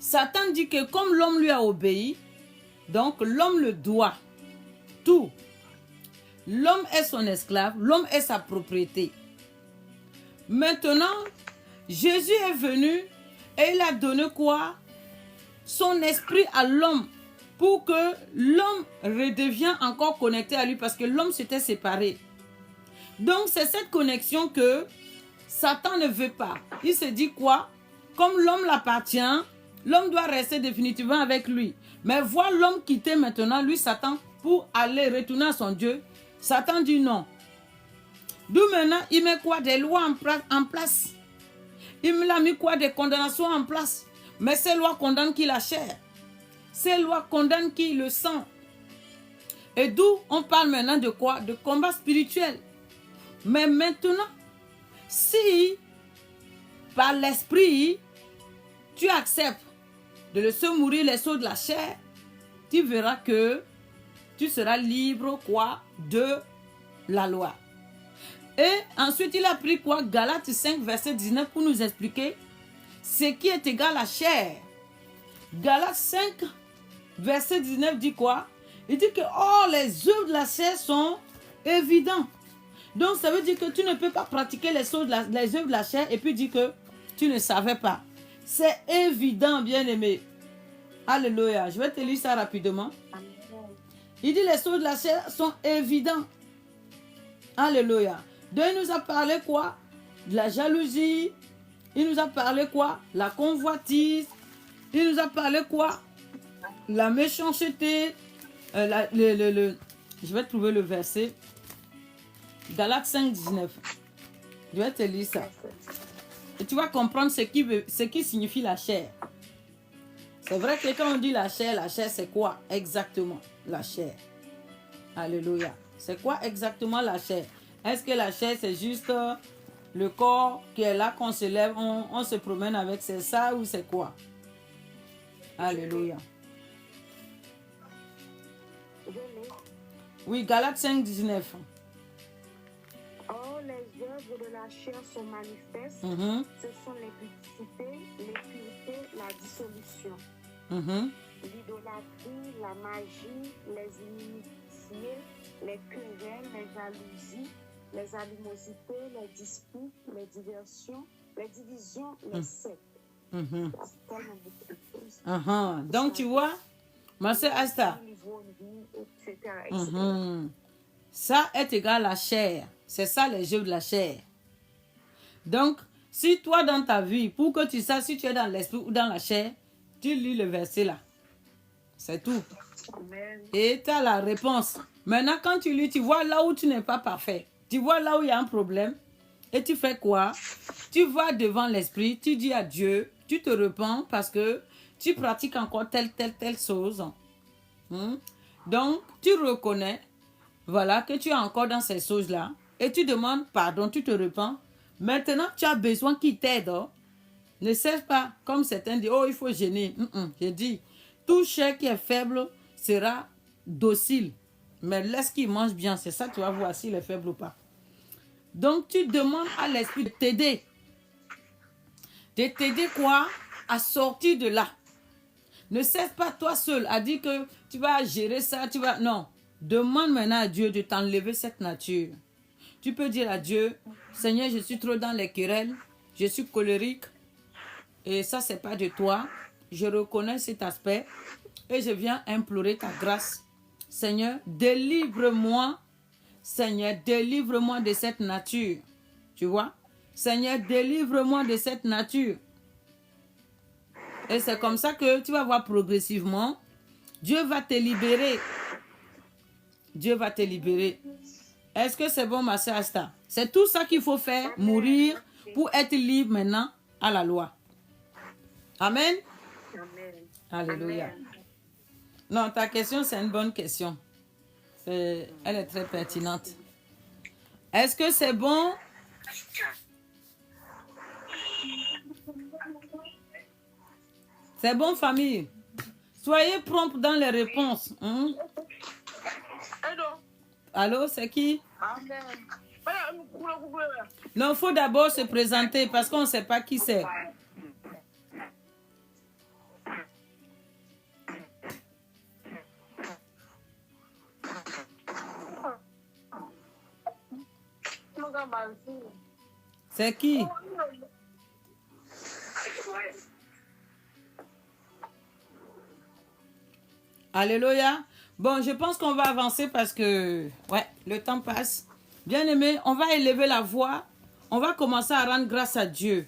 Satan dit que comme l'homme lui a obéi, donc l'homme le doit. Tout. L'homme est son esclave, l'homme est sa propriété. Maintenant, Jésus est venu et il a donné quoi? Son esprit à l'homme pour que l'homme redevienne encore connecté à lui parce que l'homme s'était séparé. Donc, c'est cette connexion que Satan ne veut pas. Il se dit quoi? Comme l'homme l'appartient, l'homme doit rester définitivement avec lui. Mais voir l'homme quitter maintenant, lui, Satan, pour aller retourner à son Dieu, Satan dit non. D'où maintenant, il met quoi? Des lois en place. Il a mis quoi? Des condamnations en place. Mais ces lois condamnent qui? La chair. Ces lois condamnent qui? Le sang. Et d'où on parle maintenant de quoi? De combat spirituel. Mais maintenant, si par l'esprit, tu acceptes de laisser mourir les sceaux de la chair, tu verras que tu seras libre quoi? De la loi. Et ensuite, il a pris quoi? Galates 5, verset 19 pour nous expliquer ce qui est égal à chair. Galates 5, verset 19 dit quoi? Il dit que, oh, les œuvres de la chair sont évidentes. Donc, ça veut dire que tu ne peux pas pratiquer les œuvres de la chair et puis dire que tu ne savais pas. C'est évident, bien-aimé. Alléluia. Je vais te lire ça rapidement. Il dit les œuvres de la chair sont évidentes. Alléluia. Donc, il nous a parlé quoi? De la jalousie. Il nous a parlé quoi? La convoitise. Il nous a parlé quoi? La méchanceté. Je vais trouver le verset. Galates 5, 19. Je vais te lire ça. Et tu vas comprendre ce qui signifie la chair. C'est vrai que quand on dit la chair c'est quoi exactement la chair? Alléluia. C'est quoi exactement la chair? Est-ce que la chair c'est juste le corps qui est là qu'on se lève, on se promène avec, c'est ça ou c'est quoi? Alléluia. Oui, Galates 5, 19. Or, les œuvres de la chair sont manifestes. Ce sont l'impudicité, l'impureté, la dissolution, l'idolâtrie, la magie, les inimitiés, les querelles, les jalousies, les animosités, les disputes, les diversions, les divisions, les sectes. Donc, tu vois, ma soeur Asta, ça est égal à la chair. C'est ça les œuvres de la chair. Donc, si toi dans ta vie, pour que tu saches si tu es dans l'esprit ou dans la chair, tu lis le verset là. C'est tout. Amen. Et tu as la réponse. Maintenant, quand tu lis, tu vois là où tu n'es pas parfait. Tu vois là où il y a un problème. Et tu fais quoi? Tu vas devant l'esprit, tu dis à Dieu, tu te repens parce que tu pratiques encore telle chose. Donc, tu reconnais, voilà, que tu es encore dans ces choses-là. Et tu demandes pardon, tu te repens. Maintenant, tu as besoin qu'il t'aide. Ne cesse pas, comme certains disent, oh, il faut gêner. J'ai dit, tout chair qui est faible sera docile. Mais laisse qu'il mange bien. C'est ça, tu vas voir s'il est faible ou pas. Donc, tu demandes à l'esprit de t'aider. De t'aider quoi? À sortir de là. Ne cesse pas toi seul à dire que tu vas gérer ça, Non. Demande maintenant à Dieu de t'enlever cette nature. Tu peux dire à Dieu, Seigneur, je suis trop dans les querelles, je suis colérique, et ça, c'est pas de toi. Je reconnais cet aspect et je viens implorer ta grâce. Seigneur, délivre-moi. Seigneur, délivre-moi de cette nature. Tu vois? Seigneur, délivre-moi de cette nature. Et c'est comme ça que tu vas voir progressivement, Dieu va te libérer. Dieu va te libérer. Est-ce que c'est bon, ma sœur Asta? C'est tout ça qu'il faut faire, mourir, pour être libre maintenant à la loi. Amen? Amen. Alléluia. Amen. Non, ta question, c'est une bonne question. Elle est très pertinente. Est-ce que c'est bon? C'est bon, famille? Soyez prompt dans les réponses. Allô, c'est qui? Non, il faut d'abord se présenter parce qu'on ne sait pas qui c'est. C'est qui? Alléluia. Bon, je pense qu'on va avancer parce que, ouais, le temps passe. Bien-aimé, on va élever la voix. On va commencer à rendre grâce à Dieu.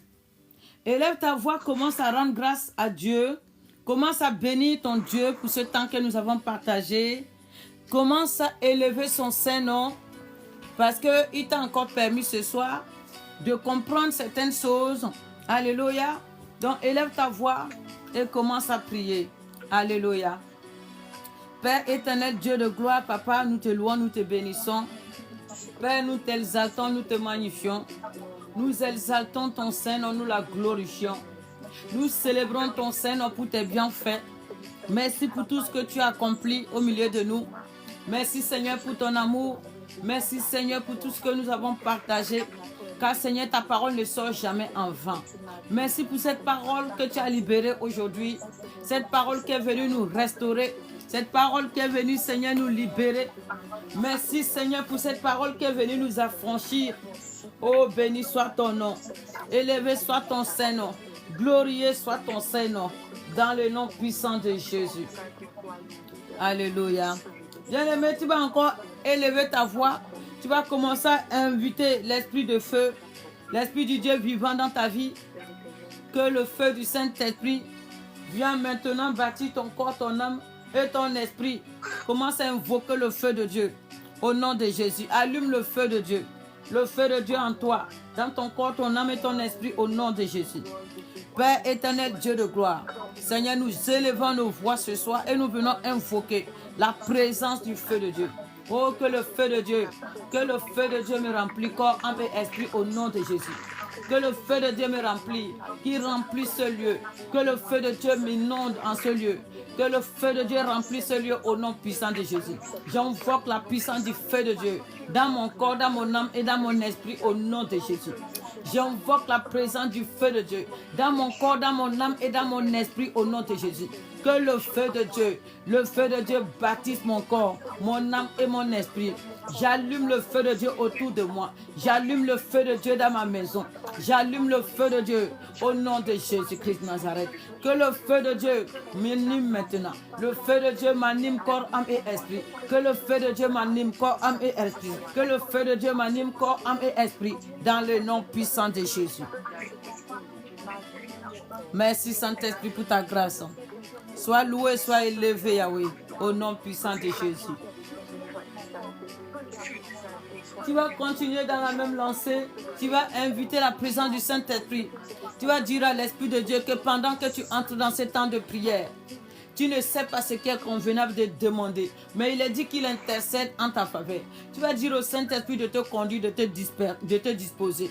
Élève ta voix, commence à rendre grâce à Dieu. Commence à bénir ton Dieu pour ce temps que nous avons partagé. Commence à élever son Saint-Nom parce qu'il t'a encore permis ce soir de comprendre certaines choses. Alléluia. Donc, élève ta voix et commence à prier. Alléluia. Père éternel, Dieu de gloire, Papa, nous te louons, nous te bénissons. Père, nous t'exaltons, nous te magnifions. Nous exaltons ton Saint-Nom, nous la glorifions. Nous célébrons ton Saint-Nom pour tes bienfaits. Merci pour tout ce que tu as accompli au milieu de nous. Merci Seigneur pour ton amour. Merci Seigneur pour tout ce que nous avons partagé. Car Seigneur, ta parole ne sort jamais en vain. Merci pour cette parole que tu as libérée aujourd'hui. Cette parole qui est venue nous restaurer. Cette parole qui est venue, Seigneur, nous libérer. Merci, Seigneur, pour cette parole qui est venue nous affranchir. Oh, béni soit ton nom. Élevé soit ton Saint-Nom. Glorieux soit ton Saint-Nom. Dans le nom puissant de Jésus. Alléluia. Bien-aimé, tu vas encore élever ta voix. Tu vas commencer à inviter l'esprit de feu, l'esprit du Dieu vivant dans ta vie. Que le feu du Saint-Esprit vienne maintenant bâtir ton corps, ton âme et ton esprit. Commence à invoquer le feu de Dieu. Au nom de Jésus, allume le feu de Dieu. Le feu de Dieu en toi, dans ton corps, ton âme et ton esprit, au nom de Jésus. Père éternel, Dieu de gloire, Seigneur, nous élevons nos voix ce soir et nous venons invoquer la présence du feu de Dieu. Oh, que le feu de Dieu me remplit corps, âme et esprit au nom de Jésus. Que le feu de Dieu me remplit, qui remplit ce lieu. Que le feu de Dieu m'inonde en ce lieu. Que le feu de Dieu remplisse ce lieu au nom puissant de Jésus. J'invoque la puissance du feu de Dieu dans mon corps, dans mon âme et dans mon esprit au nom de Jésus. J'invoque la présence du feu de Dieu dans mon corps, dans mon âme et dans mon esprit au nom de Jésus. Que le feu de Dieu baptise mon corps, mon âme et mon esprit. J'allume le feu de Dieu autour de moi. J'allume le feu de Dieu dans ma maison. J'allume le feu de Dieu au nom de Jésus-Christ Nazareth. Que le feu de Dieu m'anime maintenant. Le feu de Dieu m'anime corps, âme et esprit. Que le feu de Dieu m'anime corps, âme et esprit. Que le feu de Dieu m'anime corps, âme et esprit. Dans le nom puissant de Jésus. Merci Saint-Esprit pour ta grâce. Sois loué, sois élevé, Yahweh, au nom puissant de Jésus. Tu vas continuer dans la même lancée. Tu vas inviter la présence du Saint-Esprit. Tu vas dire à l'Esprit de Dieu que pendant que tu entres dans ce temps de prière, tu ne sais pas ce qui est convenable de demander, mais il est dit qu'il intercède en ta faveur. Tu vas dire au Saint-Esprit de te conduire, de te disposer.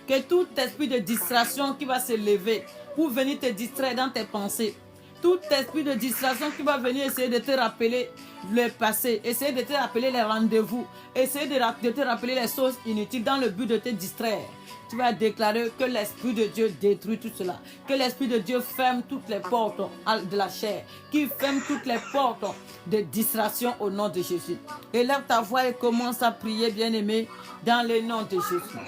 Que tout esprit de distraction qui va se lever pour venir te distraire dans tes pensées, tout esprit de distraction qui va venir essayer de te rappeler le passé, essayer de te rappeler les rendez-vous, essayer de te rappeler les choses inutiles dans le but de te distraire. Tu vas déclarer que l'Esprit de Dieu détruit tout cela. Que l'Esprit de Dieu ferme toutes les portes de la chair. Qu'il ferme toutes les portes de distraction au nom de Jésus. Élève ta voix et commence à prier, bien-aimé, dans le nom de Jésus.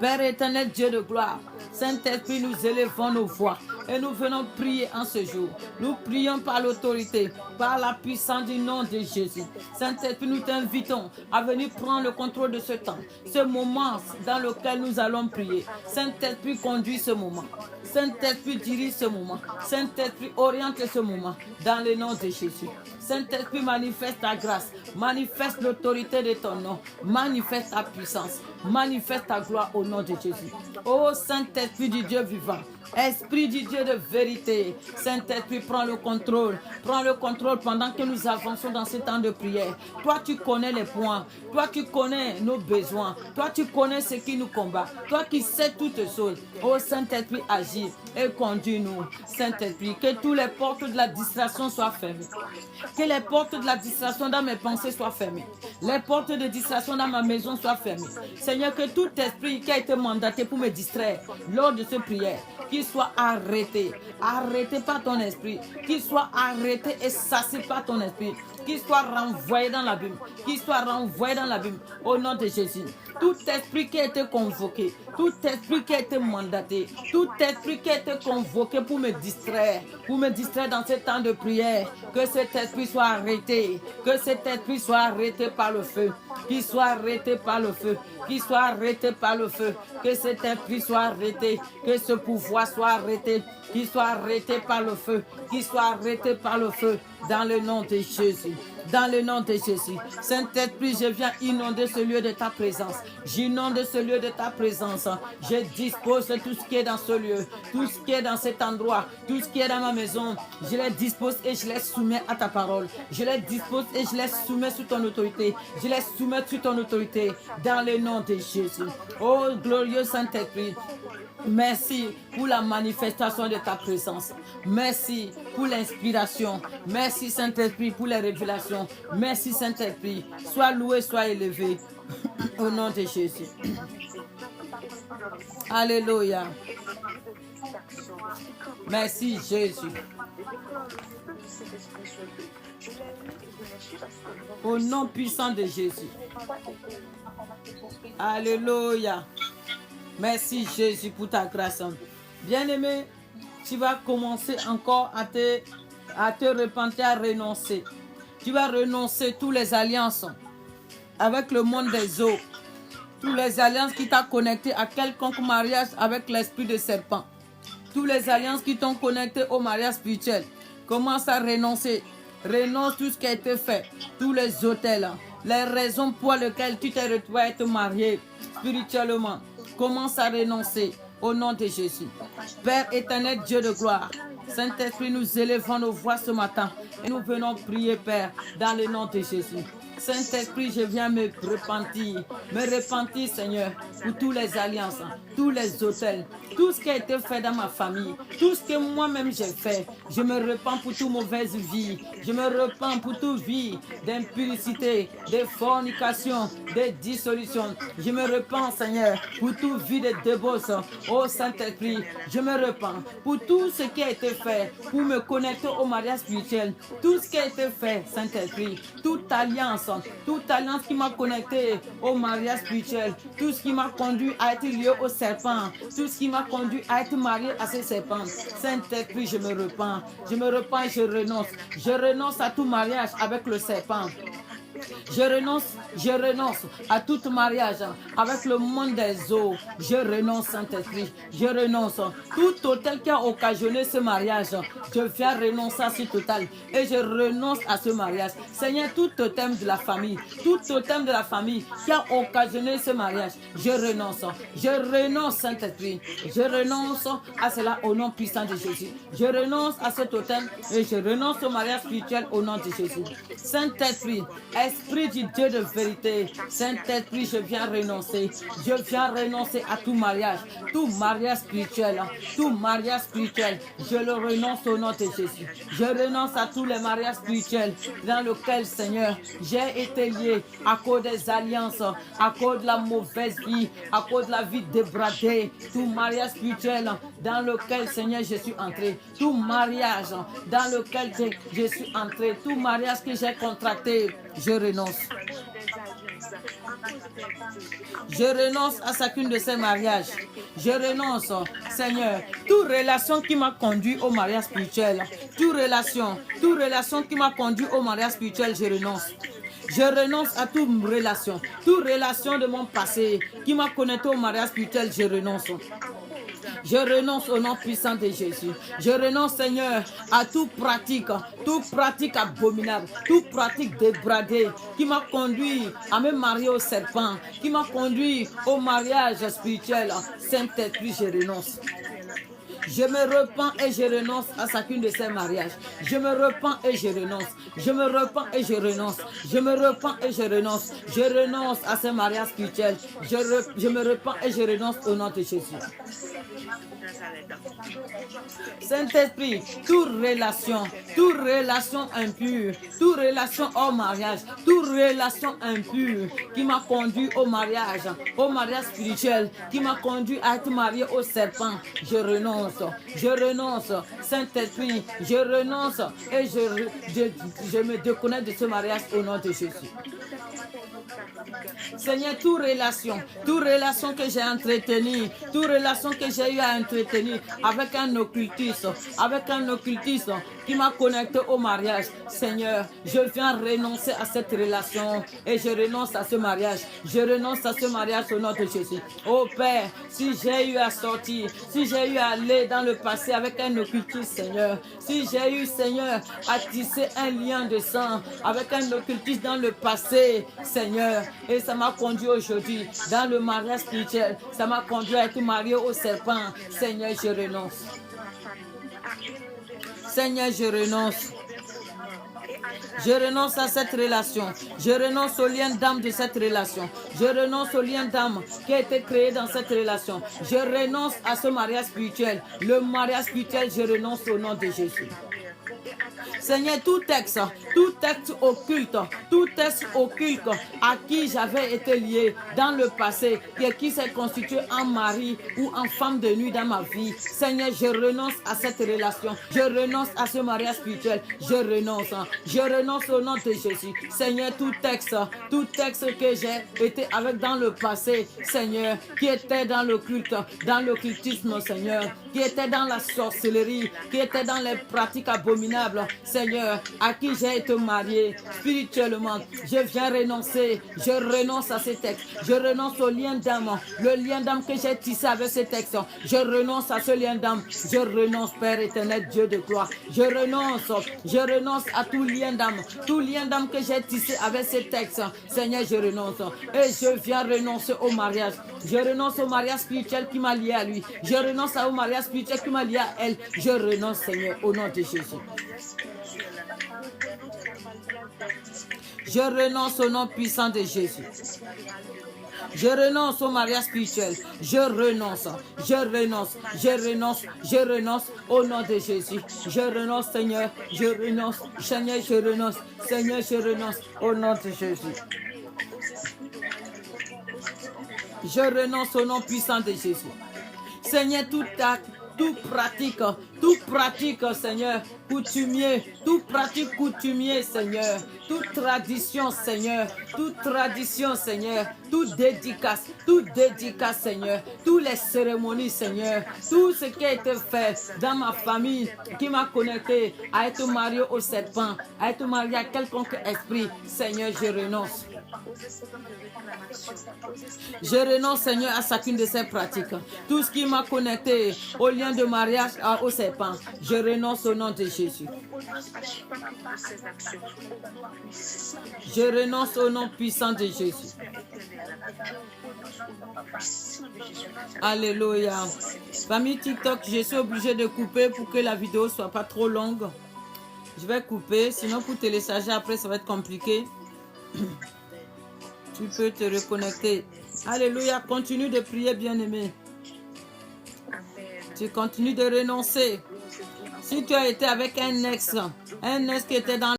Père éternel, Dieu de gloire, Saint-Esprit, nous élevons nos voix et nous venons prier en ce jour. Nous prions par l'autorité, par la puissance du nom de Jésus. Saint-Esprit, nous t'invitons à venir prendre le contrôle de ce temps, ce moment dans lequel nous allons prier. Saint-Esprit, conduit ce moment. Saint-Esprit, dirige ce moment. Saint-Esprit, oriente ce moment dans le nom de Jésus. Saint-Esprit, manifeste ta grâce, manifeste l'autorité de ton nom, manifeste ta puissance, manifeste ta gloire au nom de Jésus. Ô Saint-Esprit du Dieu vivant, Esprit du Dieu de vérité, Saint-Esprit, prends le contrôle pendant que nous avançons dans ce temps de prière. Toi, tu connais les points, toi, tu connais nos besoins, toi, tu connais ce qui nous combat, toi qui sais toutes choses. Ô Saint-Esprit, agis et conduis-nous. Saint-Esprit, que toutes les portes de la distraction soient fermées. Que les portes de la distraction dans mes pensées soient fermées. Les portes de distraction dans ma maison soient fermées. Seigneur, que tout esprit qui a été mandaté pour me distraire lors de cette prière, qu'il soit arrêté par ton esprit, qu'il soit arrêté et saisi par ton esprit, qu'il soit renvoyé dans l'abîme, au nom de Jésus. Tout esprit qui a été convoqué, tout esprit qui a été mandaté, tout esprit qui a été convoqué pour me distraire dans ce temps de prière, que cet esprit soit arrêté, par le feu, qu'il soit arrêté par le feu, que cet esprit soit arrêté, que ce pouvoir soit arrêté, qu'il soit arrêté par le feu, dans le nom de Jésus. Dans le nom de Jésus. Saint-Esprit, je viens inonder ce lieu de ta présence. J'inonde ce lieu de ta présence. Je dispose de tout ce qui est dans ce lieu, tout ce qui est dans cet endroit, tout ce qui est dans ma maison. Je les dispose et je les soumets à ta parole. Je les dispose et je les soumets sous ton autorité. Dans le nom de Jésus. Oh, glorieux Saint-Esprit. Merci pour la manifestation de ta présence. Merci pour l'inspiration. Merci Saint-Esprit pour les révélations. Merci Saint-Esprit. Sois loué, sois élevé. Au nom de Jésus. Alléluia. Merci Jésus. Au nom puissant de Jésus. Alléluia. Merci Jésus pour ta grâce. Bien-aimé, tu vas commencer encore à te repentir, à renoncer. Tu vas renoncer toutes les alliances avec le monde des eaux. Toutes les alliances qui t'ont connecté à quelconque mariage avec l'esprit de serpent. Toutes les alliances qui t'ont connecté au mariage spirituel. Commence à renoncer. Renonce tout ce qui a été fait. Tous les hôtels. Les raisons pour lesquelles tu t'es retrouvé à être marié spirituellement. Commence à renoncer au nom de Jésus. Père éternel, Dieu de gloire. Saint-Esprit, nous élevons nos voix ce matin et nous venons prier, Père, dans le nom de Jésus. Saint-Esprit, je viens me repentir, Seigneur, pour toutes les alliances, tous les hôtels, tout ce qui a été fait dans ma famille, tout ce que moi-même j'ai fait. Je me repens pour toute mauvaise vie. Je me repens pour toute vie d'impurité, de fornication, de dissolution. Je me repens, Seigneur, pour toute vie de débauche. Oh Saint-Esprit, je me repens pour tout ce qui a été fait pour me connecter au mariage spirituel. Tout ce qui a été fait, Saint-Esprit, toute alliance qui m'a connecté au mariage spirituel, tout ce qui m'a conduit à être lié au serpent, tout ce qui m'a conduit à être marié à ce serpent. Saint-Esprit, je me repens et je renonce. Je renonce à tout mariage avec le serpent. Je renonce à tout mariage avec le monde des eaux. Je renonce, Saint-Esprit. Je renonce. Tout hôtel qui a occasionné ce mariage, je viens renoncer à ce total. Et je renonce à ce mariage. Seigneur, tout totem de la famille, qui a occasionné ce mariage, je renonce. Je renonce, Saint-Esprit. Je renonce à cela au nom puissant de Jésus. Je renonce à ce totem et je renonce au mariage spirituel au nom de Jésus. Saint-Esprit, Esprit du Dieu de vérité, Saint-Esprit, je viens renoncer. Je viens renoncer à tout mariage spirituel. Tout mariage spirituel, je le renonce au nom de Jésus. Je renonce à tous les mariages spirituels dans lesquels, Seigneur, j'ai été lié à cause des alliances, à cause de la mauvaise vie, à cause de la vie débradée. Tout mariage spirituel dans lequel, Seigneur, je suis entré. Tout mariage dans lequel je suis entré. Tout mariage que j'ai contracté, je renonce. Je renonce à chacune de ces mariages. Je renonce, Seigneur, toute relation qui m'a conduit au mariage spirituel. Toute relation qui m'a conduit au mariage spirituel, je renonce. Je renonce à toute relation de mon passé qui m'a connecté au mariage spirituel, je renonce. Je renonce au nom puissant de Jésus. Je renonce, Seigneur, à toute pratique abominable, toute pratique débradée qui m'a conduit à me marier au serpent, qui m'a conduit au mariage spirituel. Saint-Esprit, je renonce. Je me repens et je renonce à chacune de ces mariages. Je me repens et je renonce. Je me repens et je renonce. Je me repens et je renonce. Je renonce à ces mariages spirituels. Je me repens et je renonce au nom de Jésus. Saint-Esprit, toute relation impure, toute relation hors mariage, toute relation impure qui m'a conduit au mariage spirituel, qui m'a conduit à être marié au serpent, je renonce. Saint-Esprit, je renonce et je me déconnecte de ce mariage au nom de Jésus. Seigneur, toute relation que j'ai entretenue, toute relation que j'ai eu à entretenir avec un occultiste qui m'a connecté au mariage, Seigneur, je viens renoncer à cette relation et je renonce à ce mariage. Je renonce à ce mariage au nom de Jésus. Oh Père, si j'ai eu à sortir, si j'ai eu à aller dans le passé avec un occultiste, Seigneur, si j'ai eu, Seigneur, à tisser un lien de sang avec un occultiste dans le passé, Seigneur, et ça m'a conduit aujourd'hui dans le mariage spirituel, ça m'a conduit à être marié au serpent, Seigneur, je renonce. Seigneur, je renonce. Je renonce à cette relation. Je renonce au lien d'âme de cette relation. Je renonce au lien d'âme qui a été créé dans cette relation. Je renonce à ce mariage spirituel. Le mariage spirituel, je renonce au nom de Jésus. Seigneur, tout texte occulte à qui j'avais été lié dans le passé, qui s'est constitué en mari ou en femme de nuit dans ma vie. Seigneur, je renonce à cette relation. Je renonce à ce mariage spirituel. Je renonce au nom de Jésus. Seigneur, tout texte que j'ai été avec dans le passé, Seigneur, qui était dans le culte, dans l'occultisme, Seigneur, qui était dans la sorcellerie, qui était dans les pratiques abominables, Seigneur, à qui j'ai été marié spirituellement, je viens renoncer. Je renonce à ces textes. Je renonce au lien d'âme, le lien d'âme que j'ai tissé avec ces textes. Je renonce à ce lien d'âme. Je renonce, Père éternel, Dieu de gloire. Je renonce à tout lien d'âme que j'ai tissé avec ces textes. Seigneur, je renonce. Et je viens renoncer au mariage. Je renonce au mariage spirituel qui m'a lié à lui. Je renonce au mariage spirituel qui m'a lié à elle. Je renonce, Seigneur, au nom de Jésus. Je renonce au nom puissant de Jésus. Je renonce au mariage spirituel. Je renonce au nom de Jésus. Je renonce, Seigneur. Seigneur, je renonce au nom de Jésus. Je renonce au nom puissant de Jésus. Seigneur, tout pratique, Seigneur, toute pratique coutumier, Seigneur, toute tradition, Seigneur, toute dédicace, Seigneur, toutes les cérémonies, Seigneur, tout ce qui a été fait dans ma famille, qui m'a connecté à être marié au serpent, à être marié à quelconque esprit, Seigneur, je renonce. Je renonce, Seigneur, à chacune de ces pratiques. Tout ce qui m'a connecté au lien de mariage au serpent, je renonce au nom de Jésus. Je renonce au nom puissant de Jésus. Alléluia. Famille TikTok, je suis obligée de couper pour que la vidéo ne soit pas trop longue. Je vais couper, sinon pour télécharger après, ça va être compliqué. Tu peux te reconnecter. Alléluia. Continue de prier, bien-aimé. Tu continues de renoncer. Si tu as été avec un ex qui était dans